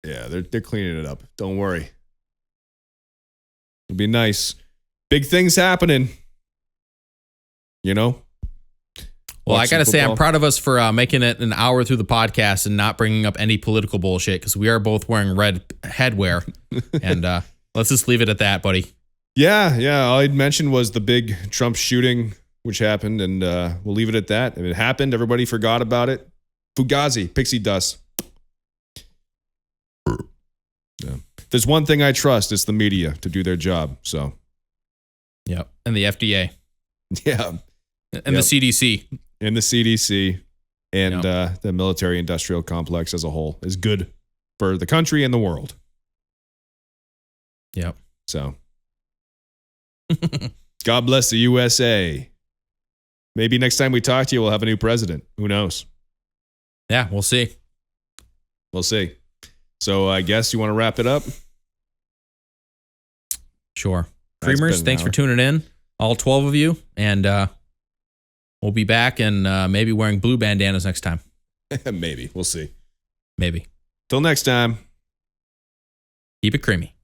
[SPEAKER 2] Yeah, they're cleaning it up. Don't worry. It'll be nice. Big things happening. You know?
[SPEAKER 1] Well, I got to say, I'm proud of us for making it an hour through the podcast and not bringing up any political bullshit because we are both wearing red headwear. And let's just leave it at that, buddy.
[SPEAKER 2] Yeah. All I'd mentioned was the big Trump shooting, which happened, and we'll leave it at that. If it happened, everybody forgot about it. Fugazi, pixie dust. Yeah. There's one thing I trust, it's the media to do their job. So,
[SPEAKER 1] yep. And the FDA.
[SPEAKER 2] Yeah.
[SPEAKER 1] And the CDC.
[SPEAKER 2] And the CDC and the military industrial complex as a whole is good for the country and the world.
[SPEAKER 1] Yep.
[SPEAKER 2] So, God bless the USA. Maybe next time we talk to you, we'll have a new president. Who knows?
[SPEAKER 1] Yeah, we'll see.
[SPEAKER 2] We'll see. So I guess you want to wrap it up?
[SPEAKER 1] Sure. Creamers, thanks for tuning in, all 12 of you. And we'll be back and maybe wearing blue bandanas next time.
[SPEAKER 2] Maybe. We'll see.
[SPEAKER 1] Maybe.
[SPEAKER 2] Till next time.
[SPEAKER 1] Keep it creamy.